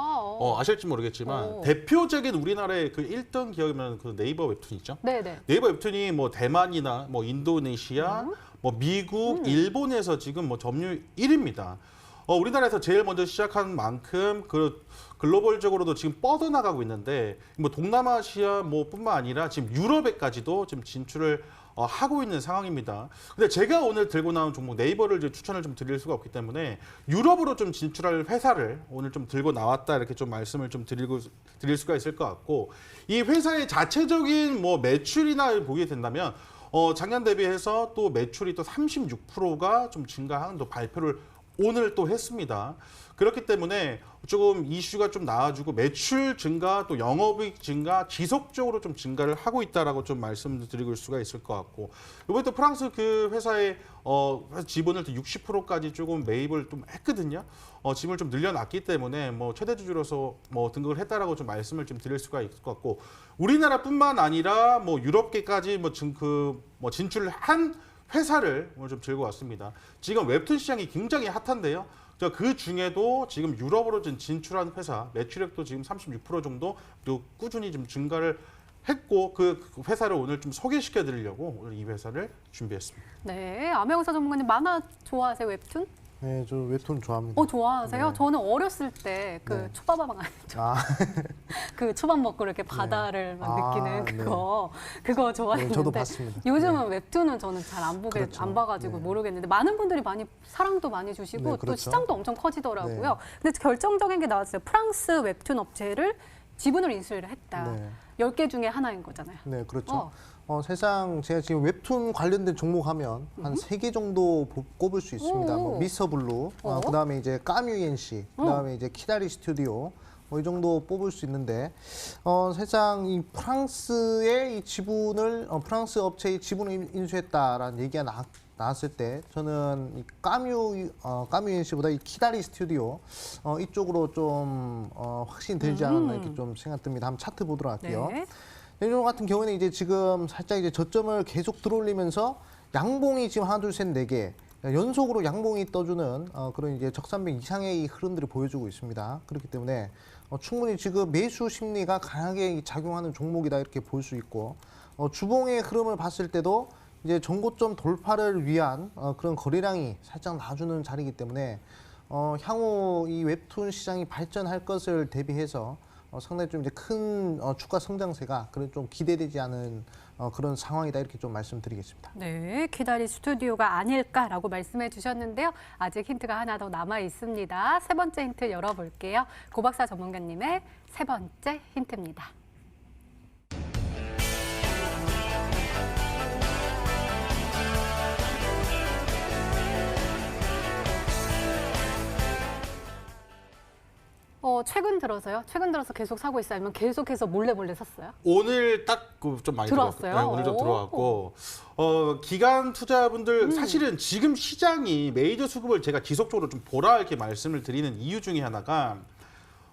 아실지 모르겠지만 대표적인 우리나라의 그 1등 기업이면 그 네이버 웹툰 있죠. 네네. 네이버 웹툰이 뭐 대만이나 뭐 인도네시아, 뭐 미국, 일본에서 지금 뭐 점유율 1위입니다. 우리나라에서 제일 먼저 시작한 만큼 그 글로벌적으로도 지금 뻗어나가고 있는데 뭐 동남아시아 뭐 뿐만 아니라 지금 유럽에까지도 지금 진출을 하고 있는 상황입니다. 근데 제가 오늘 들고 나온 종목 네이버를 이제 추천을 좀 드릴 수가 없기 때문에 유럽으로 좀 진출할 회사를 오늘 좀 들고 나왔다 이렇게 좀 말씀을 좀 드릴 수가 있을 것 같고 이 회사의 자체적인 뭐 매출이나 보게 된다면 작년 대비해서 또 매출이 또 36%가 좀 증가한 또 발표를 오늘 또 했습니다. 그렇기 때문에 조금 이슈가 좀 나와주고 매출 증가 또 영업이익 증가 지속적으로 좀 증가를 하고 있다라고 좀 말씀드릴 수가 있을 것 같고 이번에 또 프랑스 그 회사의 지분을 또 60%까지 조금 매입을 좀 했거든요. 지분을 좀 늘려놨기 때문에 뭐 최대 주주로서 뭐 등극을 했다라고 좀 말씀을 좀 드릴 수가 있을 것 같고 우리나라뿐만 아니라 뭐 유럽계까지 뭐 진출을 한 회사를 오늘 좀 들고 왔습니다. 지금 웹툰 시장이 굉장히 핫한데요. 그 중에도 지금 유럽으로 진출한 회사 매출액도 지금 36% 정도 또 꾸준히 좀 증가를 했고 그 회사를 오늘 좀 소개시켜 드리려고 오늘 이 회사를 준비했습니다. 네, 암행어사 전문가님 만화 좋아하세요, 웹툰? 네, 저 웹툰 좋아합니다. 좋아하세요? 네. 저는 어렸을 때 그 네. 초밥왕 아니죠? 아, 그 초밥 먹고 이렇게 바다를 막 아, 느끼는 네. 그거 좋아했는데 네, 저도 봤습니다. 요즘은 웹툰은 저는 잘 그렇죠. 안 봐가지고 네. 모르겠는데 많은 분들이 많이 사랑도 많이 주시고 네, 또 그렇죠. 시장도 엄청 커지더라고요. 네. 근데 결정적인 게 나왔어요. 프랑스 웹툰 업체를 지분을 인수를 했다. 네. 10개 중에 하나인 거잖아요. 네, 그렇죠. 세상 제가 지금 웹툰 관련된 종목 하면 한 3개 정도 꼽을 수 있습니다. 뭐 미스터 블루, 그다음에 이제 까뮤 ENC, 그다음에 이제 키다리 스튜디오 뭐 이 정도 뽑을 수 있는데 세상 이 프랑스의 이 지분을 프랑스 업체의 지분을 인수했다라는 얘기가 나왔을 때 저는 이 까뮤 ENC보다 이 키다리 스튜디오 이쪽으로 좀 확신이 들지 않았나 이렇게 좀 생각됩니다. 한번 차트 보도록 할게요. 네. 이런 같은 경우에는 이제 지금 살짝 이제 저점을 계속 들어올리면서 양봉이 지금 하나, 둘, 셋, 네 개 연속으로 양봉이 떠주는 그런 이제 적산백 이상의 이 흐름들을 보여주고 있습니다. 그렇기 때문에 충분히 지금 매수 심리가 강하게 작용하는 종목이다 이렇게 볼 수 있고 주봉의 흐름을 봤을 때도 이제 전고점 돌파를 위한 그런 거래량이 살짝 나와주는 자리이기 때문에 향후 이 웹툰 시장이 발전할 것을 대비해서 상당히 좀 이제 큰 주가 성장세가 그런 좀 기대되지 않은 그런 상황이다 이렇게 좀 말씀드리겠습니다. 네, 키다리 스튜디오가 아닐까라고 말씀해 주셨는데요. 아직 힌트가 하나 더 남아 있습니다. 세 번째 힌트 열어볼게요. 고박사 전문가님의 세 번째 힌트입니다. 최근 들어서요? 최근 들어서 계속 사고 있어요? 아니면 계속해서 몰래 샀어요? 오늘 딱 좀 많이 들어왔어요? 들어왔고요. 네, 오늘 좀 들어왔고 기관 투자분들 사실은 지금 시장이 메이저 수급을 제가 지속적으로 좀 보라 이렇게 말씀을 드리는 이유 중에 하나가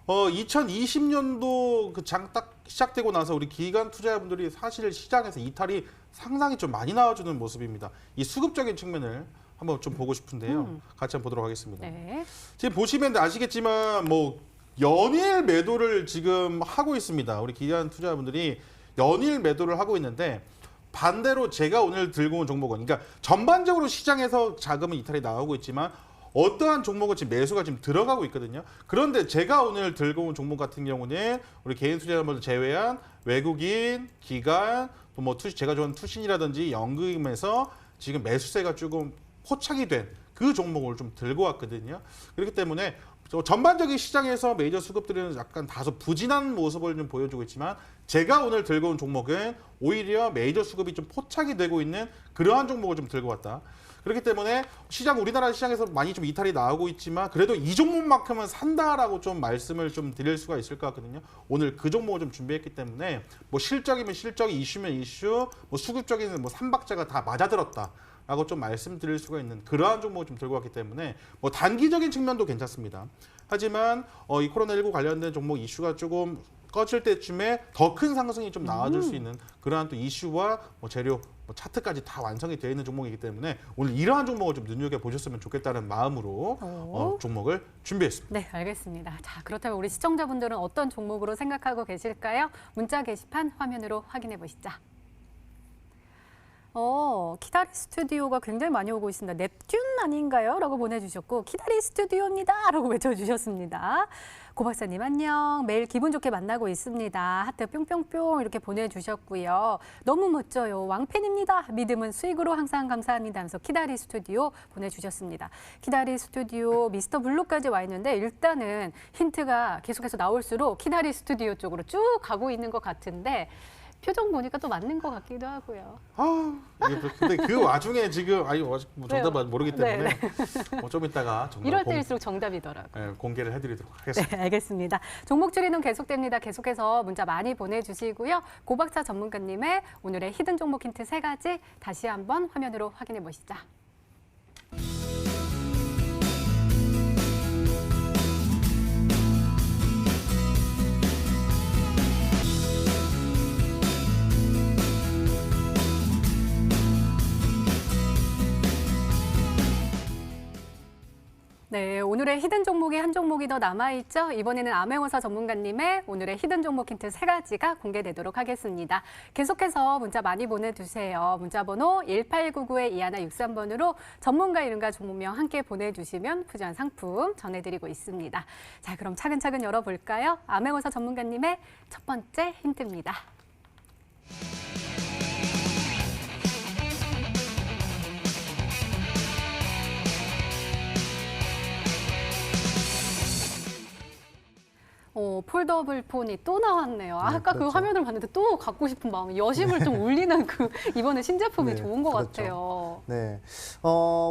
2020년도 그 장 딱 시작되고 나서 우리 기관 투자분들이 사실 시장에서 이탈이 상당히 좀 많이 나와주는 모습입니다. 이 수급적인 측면을 한번 좀 보고 싶은데요. 같이 한번 보도록 하겠습니다. 네. 지금 보시면 아시겠지만 뭐 연일 매도를 지금 하고 있습니다. 우리 기관 투자분들이 연일 매도를 하고 있는데 반대로 제가 오늘 들고 온 종목은 그러니까 전반적으로 시장에서 자금은 이탈이 나오고 있지만 어떠한 종목은 지금 매수가 지금 들어가고 있거든요. 그런데 제가 오늘 들고 온 종목 같은 경우는 우리 개인 투자자분들 제외한 외국인, 기관, 또 뭐 제가 좋아하는 투신이라든지 연금에서 지금 매수세가 조금 포착이 된 그 종목을 좀 들고 왔거든요. 그렇기 때문에 전반적인 시장에서 메이저 수급들은 약간 다소 부진한 모습을 좀 보여주고 있지만 제가 오늘 들고 온 종목은 오히려 메이저 수급이 좀 포착이 되고 있는 그러한 종목을 좀 들고 왔다. 그렇기 때문에 우리나라 시장에서 많이 좀 이탈이 나오고 있지만 그래도 이 종목만큼은 산다라고 좀 말씀을 좀 드릴 수가 있을 것 같거든요. 오늘 그 종목을 좀 준비했기 때문에 뭐 실적이면 실적, 이슈면 이슈, 뭐 수급적인 뭐 삼박자가 다 맞아들었다. 라고 좀 말씀드릴 수가 있는 그러한 종목을 좀 들고 왔기 때문에 뭐 단기적인 측면도 괜찮습니다. 하지만 이 코로나19 관련된 종목 이슈가 조금 꺼질 때쯤에 더 큰 상승이 좀 나와줄 수 있는 그러한 또 이슈와 뭐 재료, 뭐 차트까지 다 완성이 되어 있는 종목이기 때문에 오늘 이러한 종목을 좀 눈여겨보셨으면 좋겠다는 마음으로 종목을 준비했습니다. 네, 알겠습니다. 자, 그렇다면 우리 시청자분들은 어떤 종목으로 생각하고 계실까요? 문자 게시판 화면으로 확인해 보시죠. 키다리 스튜디오가 굉장히 많이 오고 있습니다. 넵튠 아닌가요? 라고 보내주셨고 키다리 스튜디오입니다. 라고 외쳐주셨습니다. 고 박사님 안녕. 매일 기분 좋게 만나고 있습니다. 하트 뿅뿅뿅 이렇게 보내주셨고요. 너무 멋져요. 왕팬입니다. 믿음은 수익으로 항상 감사합니다 하면서 키다리 스튜디오 보내주셨습니다. 키다리 스튜디오 미스터 블루까지 와 있는데 일단은 힌트가 계속해서 나올수록 키다리 스튜디오 쪽으로 쭉 가고 있는 것 같은데 표정 보니까 또 맞는 것 같기도 하고요. 근데 그 와중에 지금 뭐 정답은 모르기 때문에 네. 좀 이따가 정답 이럴 때일수록 정답이더라고요. 네, 공개를 해드리도록 하겠습니다. 네, 알겠습니다. 종목 추리는 계속됩니다. 계속해서 문자 많이 보내주시고요. 고박사 전문가님의 오늘의 히든 종목 힌트 3가지 다시 한번 화면으로 확인해 보시죠. 네, 오늘의 히든 종목이 한 종목이 더 남아있죠. 이번에는 암행어사 전문가님의 오늘의 히든 종목 힌트 3가지가 공개되도록 하겠습니다. 계속해서 문자 많이 보내주세요. 문자번호 1899-2163번으로 전문가 이름과 종목명 함께 보내주시면 푸짐한 상품 전해드리고 있습니다. 자, 그럼 차근차근 열어볼까요? 암행어사 전문가님의 첫 번째 힌트입니다. 폴더블 폰이 또 나왔네요. 아까 그 그렇죠. 화면을 봤는데 또 갖고 싶은 마음이 여심을 좀 울리는 그 이번에 신제품이 네, 좋은 것 그렇죠. 같아요. 네,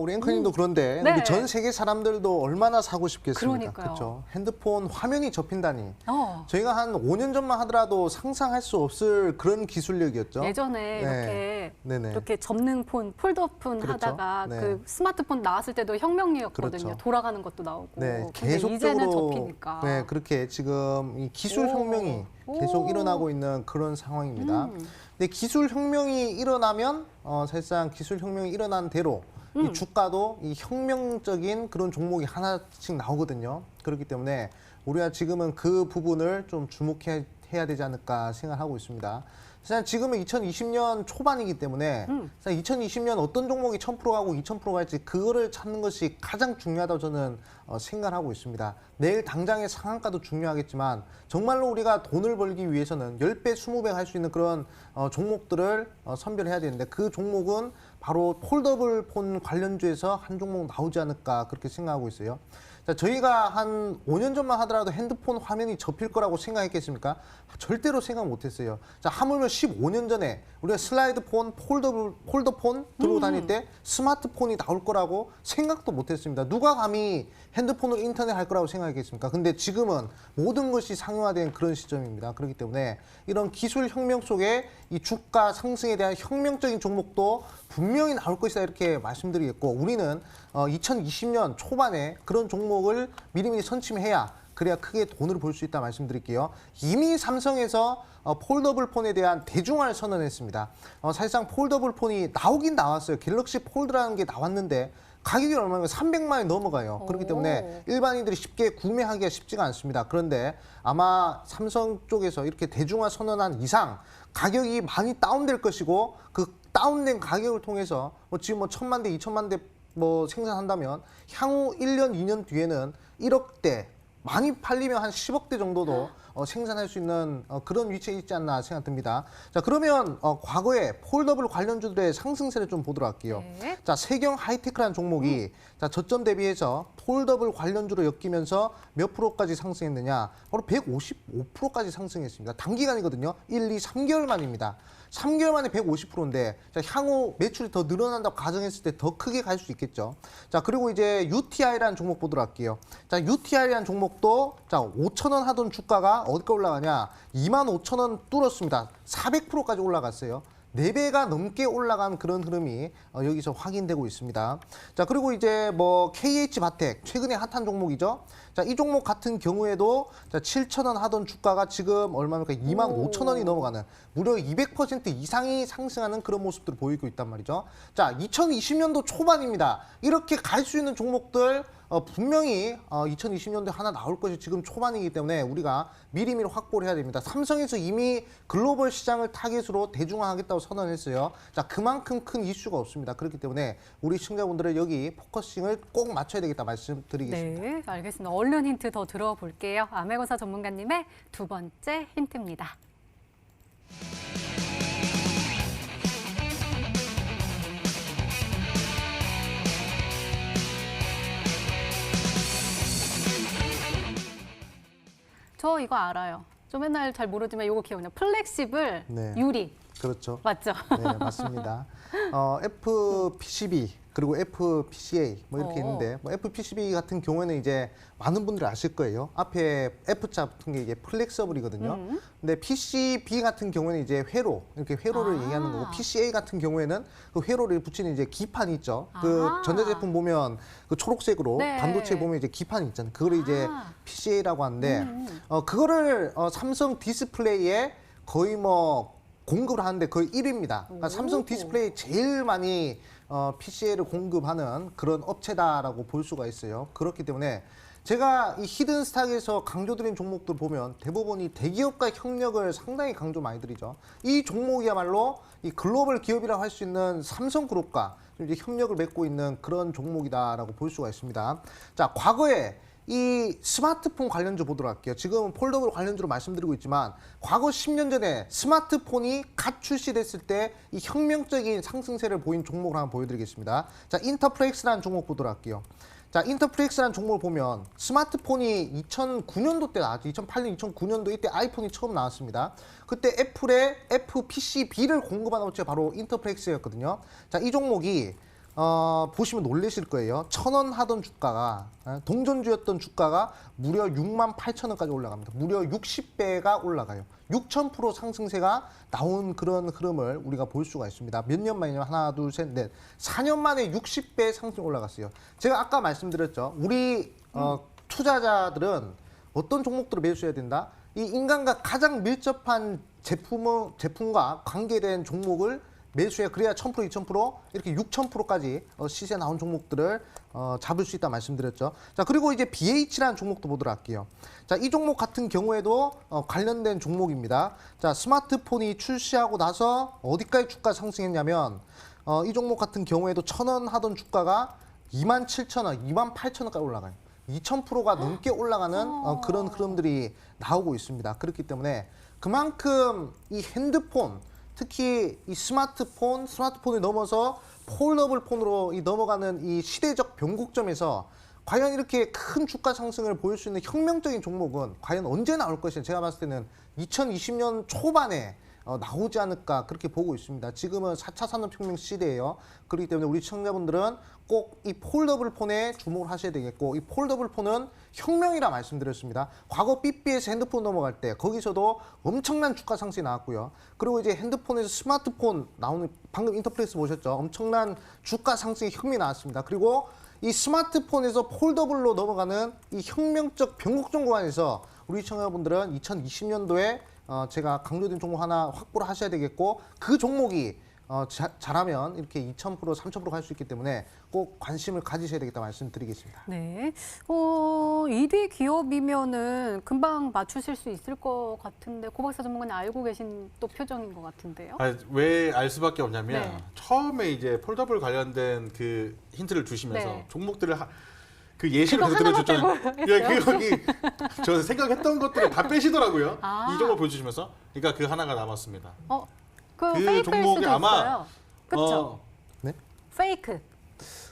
우리 앵커님도 그런데 네. 우리 전 세계 사람들도 얼마나 사고 싶겠습니까? 그러니까요. 그렇죠. 핸드폰 화면이 접힌다니. 어, 저희가 한 5년 전만 하더라도 상상할 수 없을 그런 기술력이었죠. 예전에 네. 네네. 이렇게 접는 폰, 폴더폰 그렇죠. 하다가 네. 그 스마트폰 나왔을 때도 혁명이었거든요. 그렇죠. 돌아가는 것도 나오고. 네, 근데 이제는 계속적으로 접히니까. 네, 그렇게 지금 이 기술 오. 혁명이 계속 오. 일어나고 있는 그런 상황입니다. 음. 근데 기술 혁명이 일어나면 사실상 기술 혁명이 일어난 대로 이 주가도 이 혁명적인 그런 종목이 하나씩 나오거든요. 그렇기 때문에 우리가 지금은 그 부분을 좀 주목해야 되지 않을까 생각하고 있습니다. 사실 지금은 2020년 초반이기 때문에 2020년 어떤 종목이 1000% 가고 2000% 갈지 그거를 찾는 것이 가장 중요하다고 저는 생각하고 있습니다. 내일 당장의 상한가도 중요하겠지만 정말로 우리가 돈을 벌기 위해서는 10배, 20배 할 수 있는 그런 종목들을 선별해야 되는데 그 종목은 바로 폴더블 폰 관련주에서 한 종목 나오지 않을까 그렇게 생각하고 있어요. 자, 저희가 한 5년 전만 하더라도 핸드폰 화면이 접힐 거라고 생각했겠습니까? 절대로 생각 못했어요. 자, 하물며 15년 전에 우리가 슬라이드폰, 폴더폰 들고 다닐 때 스마트폰이 나올 거라고 생각도 못했습니다. 누가 감히 핸드폰으로 인터넷 할 거라고 생각했겠습니까? 근데 지금은 모든 것이 상용화된 그런 시점입니다. 그렇기 때문에 이런 기술 혁명 속에 이 주가 상승에 대한 혁명적인 종목도 분명히 나올 것이다 이렇게 말씀드리겠고 우리는 2020년 초반에 그런 종목을 미리미리 선침해야 그래야 크게 돈을 벌 수 있다 말씀드릴게요. 이미 삼성에서 폴더블 폰에 대한 대중화를 선언했습니다. 사실상 폴더블 폰이 나오긴 나왔어요. 갤럭시 폴드라는 게 나왔는데 가격이 얼마인가 300만 원이 넘어가요. 그렇기 때문에 일반인들이 쉽게 구매하기가 쉽지가 않습니다. 그런데 아마 삼성 쪽에서 이렇게 대중화 선언한 이상 가격이 많이 다운될 것이고 그 다운된 가격을 통해서 지금 1000만 대, 2000만 대 생산한다면 향후 1년, 2년 뒤에는 1억대 많이 팔리면 한 10억대 정도도 생산할 수 있는 그런 위치에 있지 않나 생각됩니다. 자, 그러면 과거에 폴더블 관련주들의 상승세를 좀 보도록 할게요. 네. 자, 세경 하이테크라는 종목이 자, 저점 대비해서 폴더블 관련주로 엮이면서 몇 프로까지 상승했느냐? 바로 155%까지 상승했습니다. 단기간이거든요. 1, 2, 3개월 만입니다. 3개월 만에 150%인데 자, 향후 매출이 더 늘어난다고 가정했을 때 더 크게 갈 수 있겠죠. 자, 그리고 이제 UTI라는 종목 보도록 할게요. 자, UTI라는 종목도 자, 5,000원 하던 주가가 어디까지 올라가냐? 25,000원 뚫었습니다. 400%까지 올라갔어요. 4배가 넘게 올라간 그런 흐름이 여기서 확인되고 있습니다. 자, 그리고 이제 KH바텍 최근에 핫한 종목이죠. 자, 이 종목 같은 경우에도 자, 7,000원 하던 주가가 지금 얼마입니까? 25,000원이 넘어가는 무려 200% 이상이 상승하는 그런 모습들을 보이고 있단 말이죠. 자, 2020년도 초반입니다. 이렇게 갈 수 있는 종목들 분명히 2020년도에 하나 나올 것이 지금 초반이기 때문에 우리가 미리미리 확보를 해야 됩니다. 삼성에서 이미 글로벌 시장을 타겟으로 대중화하겠다고 선언했어요. 자, 그만큼 큰 이슈가 없습니다. 그렇기 때문에 우리 시청자분들은 여기 포커싱을 꼭 맞춰야 되겠다 말씀드리겠습니다. 네, 알겠습니다. 얼른 힌트 더 들어볼게요. 암행어사 전문가님의 두 번째 힌트입니다. 저 이거 알아요. 저 맨날 잘 모르지만 이거 기억나요. 플렉시블 네. 유리. 그렇죠. 맞죠? 네, 맞습니다. FPCB 그리고 FPCA 뭐 이렇게 있는데 뭐 FPCB 같은 경우에는 이제 많은 분들이 아실 거예요. 앞에 F자 붙은 게 이게 플렉서블이거든요. 근데 PCB 같은 경우에는 이제 회로 이렇게 회로를 얘기하는 거고 PCA 같은 경우에는 그 회로를 붙이는 이제 기판이 있죠. 그 전자제품 보면 그 초록색으로 네. 반도체 보면 이제 기판이 있잖아요. 그걸 이제 PCA라고 하는데 그거를 삼성 디스플레이에 거의 뭐 공급을 하는데 거의 1위입니다. 그러니까 삼성 디스플레이 제일 많이 PCA를 공급하는 그런 업체다라고 볼 수가 있어요. 그렇기 때문에 제가 이 히든스탁에서 강조드린 종목들 보면 대부분이 대기업과 협력을 상당히 강조 많이 드리죠. 이 종목이야말로 이 글로벌 기업이라고 할 수 있는 삼성그룹과 이제 협력을 맺고 있는 그런 종목이다라고 볼 수가 있습니다. 자, 과거에 이 스마트폰 관련주 보도록 할게요. 지금은 폴더블 관련주로 말씀드리고 있지만 과거 10년 전에 스마트폰이 갓 출시됐을 때 이 혁명적인 상승세를 보인 종목을 한번 보여드리겠습니다. 자, 인터플렉스라는 종목 보도록 할게요. 자, 인터플렉스라는 종목을 보면 스마트폰이 2009년도 때 나왔죠. 2008년, 2009년도 이때 아이폰이 처음 나왔습니다. 그때 애플의 FPCB를 공급하는 업체가 바로 인터플렉스였거든요. 자, 이 종목이 보시면 놀라실 거예요. 1,000원 하던 주가가 동전주였던 주가가 무려 68,000원까지 올라갑니다. 무려 60배가 올라가요. 6,000% 상승세가 나온 그런 흐름을 우리가 볼 수가 있습니다. 몇 년 만이냐면 하나, 둘, 셋, 넷. 4년 만에 60배 상승 올라갔어요. 제가 아까 말씀드렸죠. 우리 투자자들은 어떤 종목들을 매수해야 된다? 이 인간과 가장 밀접한 제품과 관계된 종목을 매수해 그래야 1,000%, 2,000% 이렇게 6,000%까지 시세 나온 종목들을 잡을 수 있다 말씀드렸죠. 자, 그리고 이제 BH라는 종목도 보도록 할게요. 자, 이 종목 같은 경우에도 관련된 종목입니다. 자, 스마트폰이 출시하고 나서 어디까지 주가 상승했냐면 이 종목 같은 경우에도 1,000원 하던 주가가 27,000원, 28,000원까지 올라가요. 2,000%가 넘게 올라가는 그런 흐름들이 나오고 있습니다. 그렇기 때문에 그만큼 이 핸드폰 특히 이 스마트폰을 넘어서 폴더블 폰으로 넘어가는 이 시대적 변곡점에서 과연 이렇게 큰 주가 상승을 보일 수 있는 혁명적인 종목은 과연 언제 나올 것이냐. 제가 봤을 때는 2020년 초반에 나오지 않을까 그렇게 보고 있습니다. 지금은 4차 산업혁명 시대예요. 그렇기 때문에 우리 시청자분들은 꼭 이 폴더블 폰에 주목을 하셔야 되겠고 이 폴더블 폰은 혁명이라 말씀드렸습니다. 과거 BBS 핸드폰 넘어갈 때 거기서도 엄청난 주가 상승이 나왔고요. 그리고 이제 핸드폰에서 스마트폰 나오는 방금 인터플렉스 보셨죠? 엄청난 주가 상승의 혁명이 나왔습니다. 그리고 이 스마트폰에서 폴더블로 넘어가는 이 혁명적 변곡점 구간에서 우리 시청자분들은 2020년도에 제가 강조드린 종목 하나 확보를 하셔야 되겠고 그 종목이 잘하면 이렇게 2,000%, 3,000% 갈 수 있기 때문에 꼭 관심을 가지셔야 되겠다 말씀드리겠습니다. 네. 2위 기업이면은 금방 맞추실 수 있을 것 같은데 고박사 전문가님 알고 계신 또 표정인 것 같은데요. 왜 알 수밖에 없냐면 네. 처음에 이제 폴더블 관련된 그 힌트를 주시면서 네. 종목들을 그 예시를 그거 그대로 하나만 들어줬잖아요. 예, 거기 저 생각했던 것들을 다 빼시더라고요. 아. 이 종목 보여주시면서. 그러니까 그 하나가 남았습니다. 그 그 페이크일 종목이 수도 아마, 있어요. 그렇죠? 네? 페이크.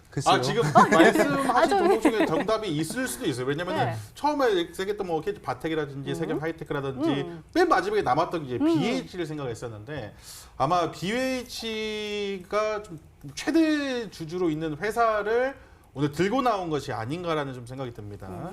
글쎄요. 지금 말씀하신 아주- 종목 중에 정답이 있을 수도 있어요. 왜냐면 네. 처음에 생겼던 뭐 KT 바텍이라든지 세계 하이테크라든지 맨 마지막에 남았던 게 BH를 생각했었는데 아마 BH가 좀 최대 주주로 있는 회사를 오늘 들고 나온 것이 아닌가라는 좀 생각이 듭니다.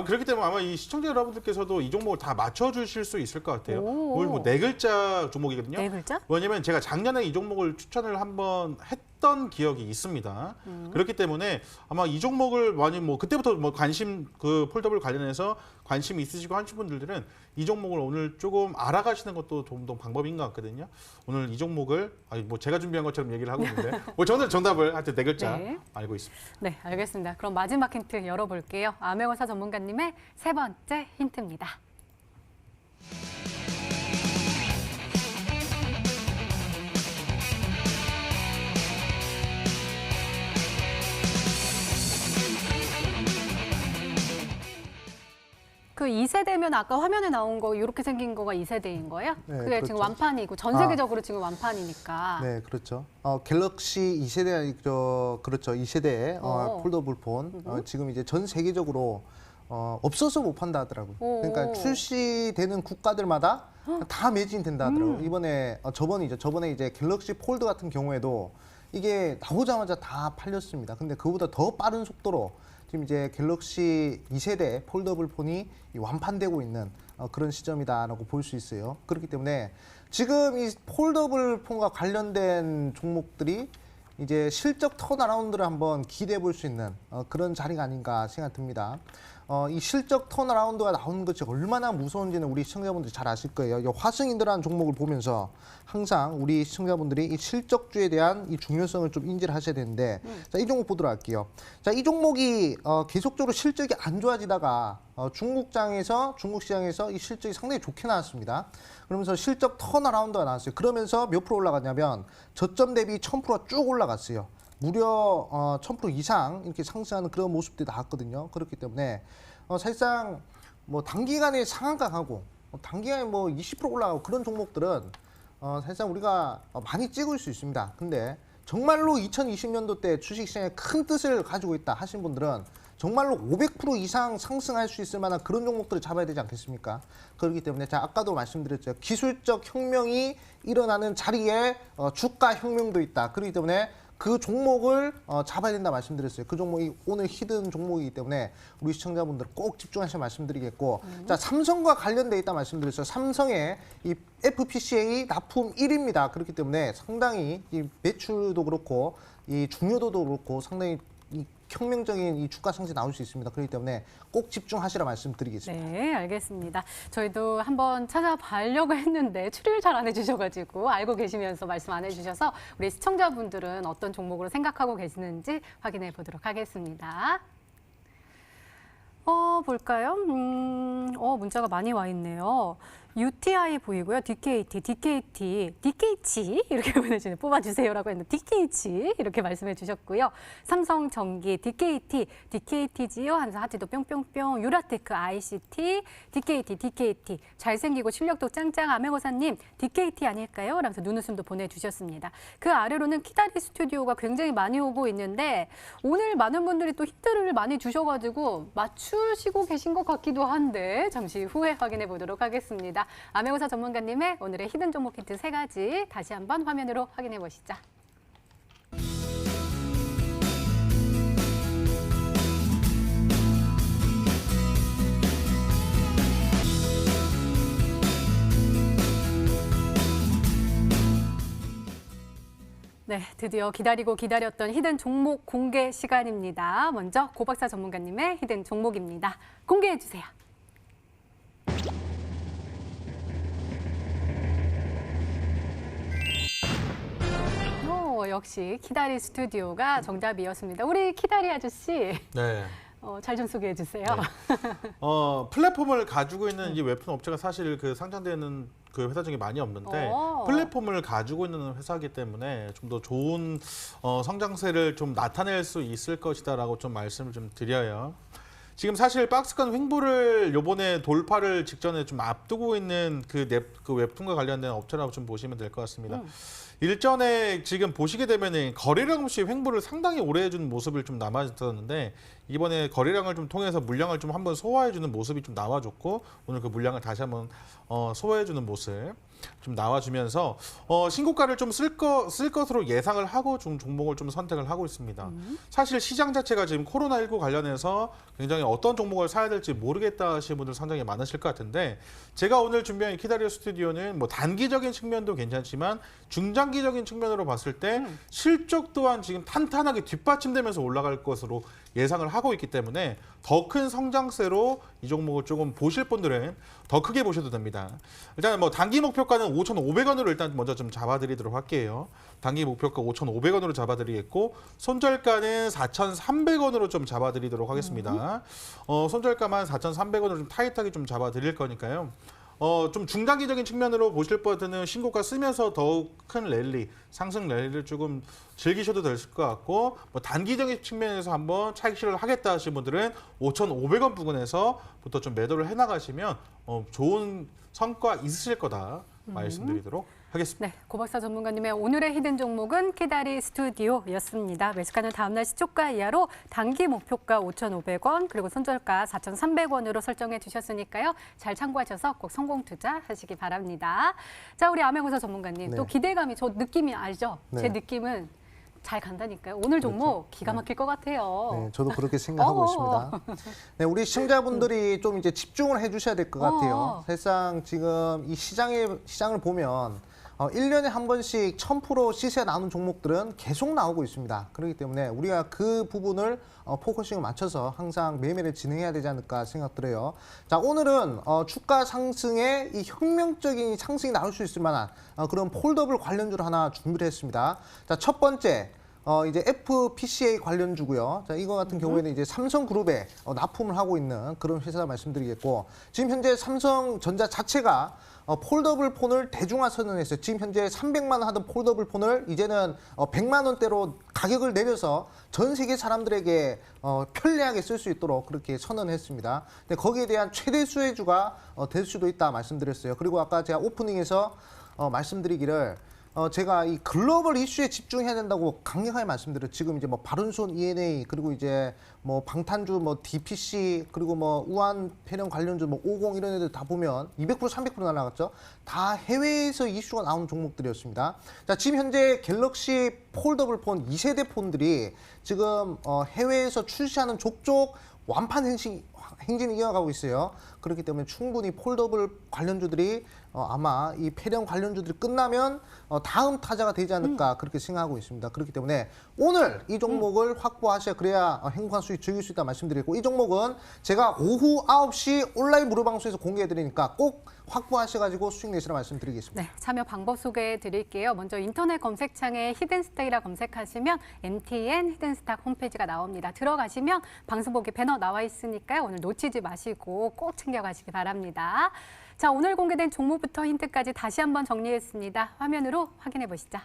그렇기 때문에 아마 이 시청자 여러분들께서도 이 종목을 다 맞춰주실 수 있을 것 같아요. 오. 오늘 뭐 4글자 종목이거든요. 네 글자? 왜냐면 제가 작년에 이 종목을 추천을 한번 했던 기억이 있습니다. 그렇기 때문에 아마 이 종목을 많이 뭐 그때부터 뭐 관심 그 폴더블 관련해서 관심이 있으시고 하신 분들은 이 종목을 오늘 조금 알아가시는 것도 좀 더 방법인 것 같거든요. 오늘 이 종목을 뭐 제가 준비한 것처럼 얘기를 하고 있는데 뭐 저는 정답을 하여튼 4글자 네. 알고 있습니다. 네, 알겠습니다. 그럼 마지막 힌트 열어볼게요. 암행어사 전문가님의 세 번째 힌트입니다. 그 2세대면 아까 화면에 나온 거 이렇게 생긴 거가 2세대인 거예요? 네, 그게 그렇죠. 지금 완판이고 전 세계적으로 지금 완판이니까. 네, 그렇죠. 갤럭시 2세대 그렇죠. 2세대 폴더블 폰 지금 이제 전 세계적으로 없어서 못 판다 하더라고요. 오. 그러니까 출시되는 국가들마다 다 매진된다 하더라고요. 이번에 저번에 이제 갤럭시 폴드 같은 경우에도 이게 나오자마자 다 팔렸습니다. 근데 그보다 더 빠른 속도로 지금 이제 갤럭시 2세대 폴더블 폰이 완판되고 있는 그런 시점이다라고 볼 수 있어요. 그렇기 때문에 지금 이 폴더블 폰과 관련된 종목들이 이제 실적 턴어라운드를 한번 기대해 볼 수 있는 그런 자리가 아닌가 생각 듭니다. 이 실적 턴어라운드가 나오는 것이 얼마나 무서운지는 우리 시청자분들이 잘 아실 거예요. 이 화승인들한 종목을 보면서 항상 우리 시청자분들이 이 실적주에 대한 이 중요성을 좀 인지를 하셔야 되는데, 자, 이 종목 보도록 할게요. 자, 이 종목이 계속적으로 실적이 안 좋아지다가 중국 시장에서 이 실적이 상당히 좋게 나왔습니다. 그러면서 실적 턴어라운드가 나왔어요. 그러면서 몇 프로 올라갔냐면 저점 대비 1000%가 쭉 올라갔어요. 무려 1000% 이상 이렇게 상승하는 그런 모습들이 나왔거든요. 그렇기 때문에 사실상 뭐 단기간에 상한가 가고 단기간에 뭐 20% 올라가고 그런 종목들은 사실상 우리가 많이 찍을 수 있습니다. 근데 정말로 2020년도 때 주식시장에 큰 뜻을 가지고 있다 하신 분들은 정말로 500% 이상 상승할 수 있을 만한 그런 종목들을 잡아야 되지 않겠습니까? 그렇기 때문에 제가 아까도 말씀드렸죠. 기술적 혁명이 일어나는 자리에 주가 혁명도 있다. 그렇기 때문에 그 종목을 잡아야 된다 말씀드렸어요. 그 종목이 오늘 히든 종목이기 때문에 우리 시청자분들 꼭 집중하셔 말씀드리겠고, 자, 삼성과 관련돼 있다 말씀드렸어요. 삼성의 이 FPCA 납품 1위입니다. 그렇기 때문에 상당히 이 매출도 그렇고 이 중요도도 그렇고 상당히 이 혁명적인 이 주가 상승이 나올 수 있습니다. 그렇기 때문에 꼭 집중하시라 말씀드리겠습니다. 네, 알겠습니다. 저희도 한번 찾아보려고 했는데 추리를 잘 안 해주셔가지고 알고 계시면서 말씀 안 해주셔서 우리 시청자분들은 어떤 종목으로 생각하고 계시는지 확인해 보도록 하겠습니다. 볼까요? 문자가 많이 와 있네요. UTI 보이고요. DKT 이렇게 보내주네요. 뽑아주세요라고 했는데 DKT 이렇게 말씀해 주셨고요. 삼성전기 DKT지요. 하면서 하트도 뿅뿅뿅. 유라테크 ICT DKT 잘생기고 실력도 짱짱 아메고사님 DKT 아닐까요? 라면서 눈웃음도 보내주셨습니다. 그 아래로는 키다리 스튜디오가 굉장히 많이 오고 있는데 오늘 많은 분들이 또 힌트를 많이 주셔가지고 맞추시고 계신 것 같기도 한데 잠시 후에 확인해 보도록 하겠습니다. 아메고사 전문가님의 오늘의 히든 종목 힌트 3가지 다시 한번 화면으로 확인해 보시죠. 네, 드디어 기다렸던 히든 종목 공개 시간입니다. 먼저 고박사 전문가님의 히든 종목입니다. 공개해 주세요. 역시 키다리 스튜디오가 정답이었습니다. 우리 키다리 아저씨, 네. 잘 좀 소개해 주세요. 네. 플랫폼을 가지고 있는 이 웹툰 업체가 사실 그 상장되는 그 회사 중에 많이 없는데 플랫폼을 가지고 있는 회사이기 때문에 좀 더 좋은 성장세를 좀 나타낼 수 있을 것이다라고 좀 말씀을 좀 드려요. 지금 사실 박스권 횡보를 요번에 돌파를 직전에 좀 앞두고 있는 그 웹툰과 관련된 업체라고 좀 보시면 될 것 같습니다. 일전에 지금 보시게 되면은 거래량 없이 횡보를 상당히 오래 해주는 모습을 좀 남아있었는데 이번에 거래량을 좀 통해서 물량을 좀 한번 소화해주는 모습이 좀 나와줬고 오늘 그 물량을 다시 한번 소화해주는 모습 좀 나와주면서 신고가를 좀 쓸 것으로 예상을 하고 종목을 좀 선택을 하고 있습니다. 사실 시장 자체가 지금 코로나19 관련해서 굉장히 어떤 종목을 사야 될지 모르겠다 하시는 분들 상당히 많으실 것 같은데 제가 오늘 준비한 키다리오 스튜디오는 뭐 단기적인 측면도 괜찮지만 중장기적인 측면으로 봤을 때 실적 또한 지금 탄탄하게 뒷받침되면서 올라갈 것으로 예상을 하고 있기 때문에 더 큰 성장세로 이 종목을 조금 보실 분들은 더 크게 보셔도 됩니다. 일단 뭐 단기 목표가는 5,500원으로 일단 먼저 좀 잡아드리도록 할게요. 단기 목표가 5,500원으로 잡아드리겠고 손절가는 4,300원으로 좀 잡아드리도록 하겠습니다. 손절가만 4,300원으로 좀 타이트하게 좀 잡아드릴 거니까요. 좀 중단기적인 측면으로 보실 때는 신고가 쓰면서 더욱 큰 랠리, 상승 랠리를 조금 즐기셔도 될 것 같고 뭐 단기적인 측면에서 한번 차익 실현을 하겠다 하시는 분들은 5,500원 부근에서부터 좀 매도를 해나가시면 좋은 성과 있으실 거다 말씀드리도록 하겠습니다. 네, 고박사 전문가님의 오늘의 히든 종목은 키다리 스튜디오였습니다. 매수가는 다음날 시초가 이하로 단기 목표가 5,500원 그리고 손절가 4,300원으로 설정해 주셨으니까요. 잘 참고하셔서 꼭 성공 투자하시기 바랍니다. 자, 우리 암행어사 전문가님 네. 또 기대감이 저 느낌이 알죠? 네. 제 느낌은 잘 간다니까요. 오늘 종목 기가 막힐 것 같아요. 네, 저도 그렇게 생각하고 있습니다. 네, 우리 시청자분들이 좀 이제 집중을 해주셔야 될 것 같아요. 사실상 지금 이 시장을 보면 1년에 한 번씩 1000% 시세 나오는 종목들은 계속 나오고 있습니다. 그렇기 때문에 우리가 그 부분을 포커싱을 맞춰서 항상 매매를 진행해야 되지 않을까 생각들어요. 자, 오늘은 주가 상승에 이 혁명적인 상승이 나올 수 있을 만한 그런 폴더블 관련주를 하나 준비를 했습니다. 자, 첫 번째. 이제 FPCA 관련주고요. 자, 이거 같은 경우에는 이제 삼성그룹에 납품을 하고 있는 그런 회사 말씀드리겠고, 지금 현재 삼성전자 자체가 폴더블 폰을 대중화 선언했어요. 지금 현재 300만 원 하던 폴더블 폰을 이제는 100만 원대로 가격을 내려서 전 세계 사람들에게 편리하게 쓸 수 있도록 그렇게 선언했습니다. 근데 거기에 대한 최대 수혜주가 될 수도 있다 말씀드렸어요. 그리고 아까 제가 오프닝에서 말씀드리기를 제가 이 글로벌 이슈에 집중해야 된다고 강력하게 말씀드려요. 지금 이제 뭐 바른손 ENA 그리고 이제 뭐 방탄주 뭐 DPC 그리고 뭐 우한 폐렴 관련주 뭐 50 이런 애들 다 보면 200% 300% 날아갔죠. 다 해외에서 이슈가 나오는 종목들이었습니다. 자, 지금 현재 갤럭시 폴더블 폰 2세대 폰들이 지금 해외에서 출시하는 족족 완판 행진이 이어가고 있어요. 그렇기 때문에 충분히 폴더블 관련주들이 아마 이 폐렴 관련주들이 끝나면 다음 타자가 되지 않을까 그렇게 생각하고 있습니다. 그렇기 때문에 오늘 이 종목을 확보하셔야 그래야 행복한 수익 즐길 수 있다 말씀드리고, 이 종목은 제가 오후 9시 온라인 무료 방송에서 공개해드리니까 꼭 확보하셔가지고 수익 내시라 말씀드리겠습니다. 네, 참여 방법 소개해 드릴게요. 먼저 인터넷 검색창에 히든스탁이라 검색하시면 MTN 히든스탁 홈페이지가 나옵니다. 들어가시면 방송 보기 배너 나와 있으니까요. 오늘 놓치지 마시고 꼭 챙겨가시기 바랍니다. 자, 오늘 공개된 종목부터 힌트까지 다시 한번 정리했습니다. 화면으로 확인해 보시죠.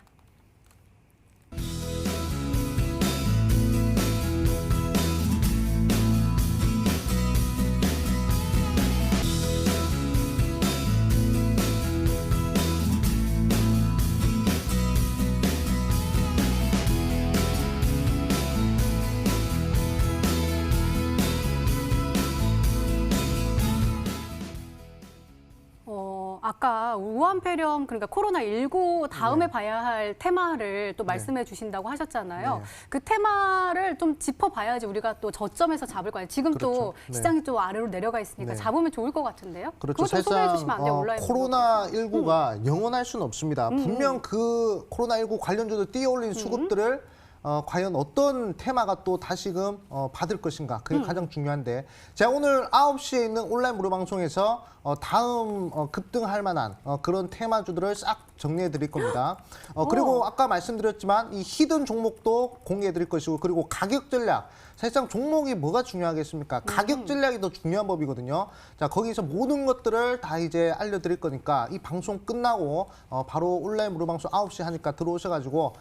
아까 우한폐렴 그러니까 코로나19 다음에 봐야 할 테마를 또 말씀해 주신다고 하셨잖아요. 네. 그 테마를 좀 짚어봐야지 우리가 또 저점에서 잡을 거예요. 지금 또 그렇죠. 네. 시장이 좀 아래로 내려가 있으니까 네. 잡으면 좋을 것 같은데요. 그렇죠. 그거 좀 소개해 주시면 안 돼요? 온라인 코로나19가 영원할 수는 없습니다. 분명 그 코로나19 관련주도 띄어올린 수급들을 과연 어떤 테마가 또 다시금 받을 것인가, 그게 가장 중요한데, 제가 오늘 9시에 있는 온라인 무료 방송에서 다음 급등할 만한 그런 테마주들을 싹 정리해 드릴 겁니다. 그리고 아까 말씀드렸지만 이 히든 종목도 공개해 드릴 것이고, 그리고 가격 전략, 사실상 종목이 뭐가 중요하겠습니까? 가격 전략이 더 중요한 법이거든요. 자, 거기서 모든 것들을 다 이제 알려드릴 거니까 이 방송 끝나고 바로 온라인 무료 방송 9시 하니까 들어오셔가지고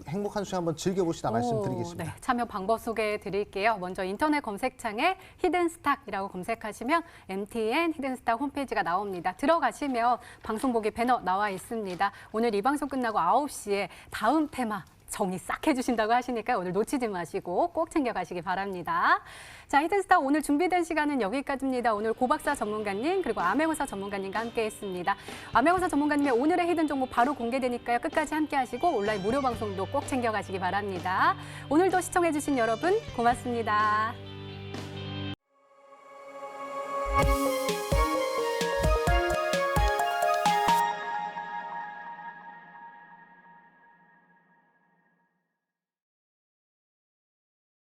행복한 시간 한번 즐겨보시다 말씀드리겠습니다. 네, 참여 방법 소개해 드릴게요. 먼저 인터넷 검색창에 히든스탁이라고 검색하시면 MTN 히든스탁 홈페이지가 나옵니다. 들어가시면 방송 보기 배너 나와 있습니다. 오늘 이 방송 끝나고 9시에 다음 테마 정리 싹 해주신다고 하시니까 오늘 놓치지 마시고 꼭 챙겨가시기 바랍니다. 자, 히든스탁 오늘 준비된 시간은 여기까지입니다. 오늘 고박사 전문가님 그리고 암행어사 전문가님과 함께했습니다. 암행어사 전문가님의 오늘의 히든 종목 바로 공개되니까요. 끝까지 함께하시고 온라인 무료 방송도 꼭 챙겨가시기 바랍니다. 오늘도 시청해주신 여러분 고맙습니다.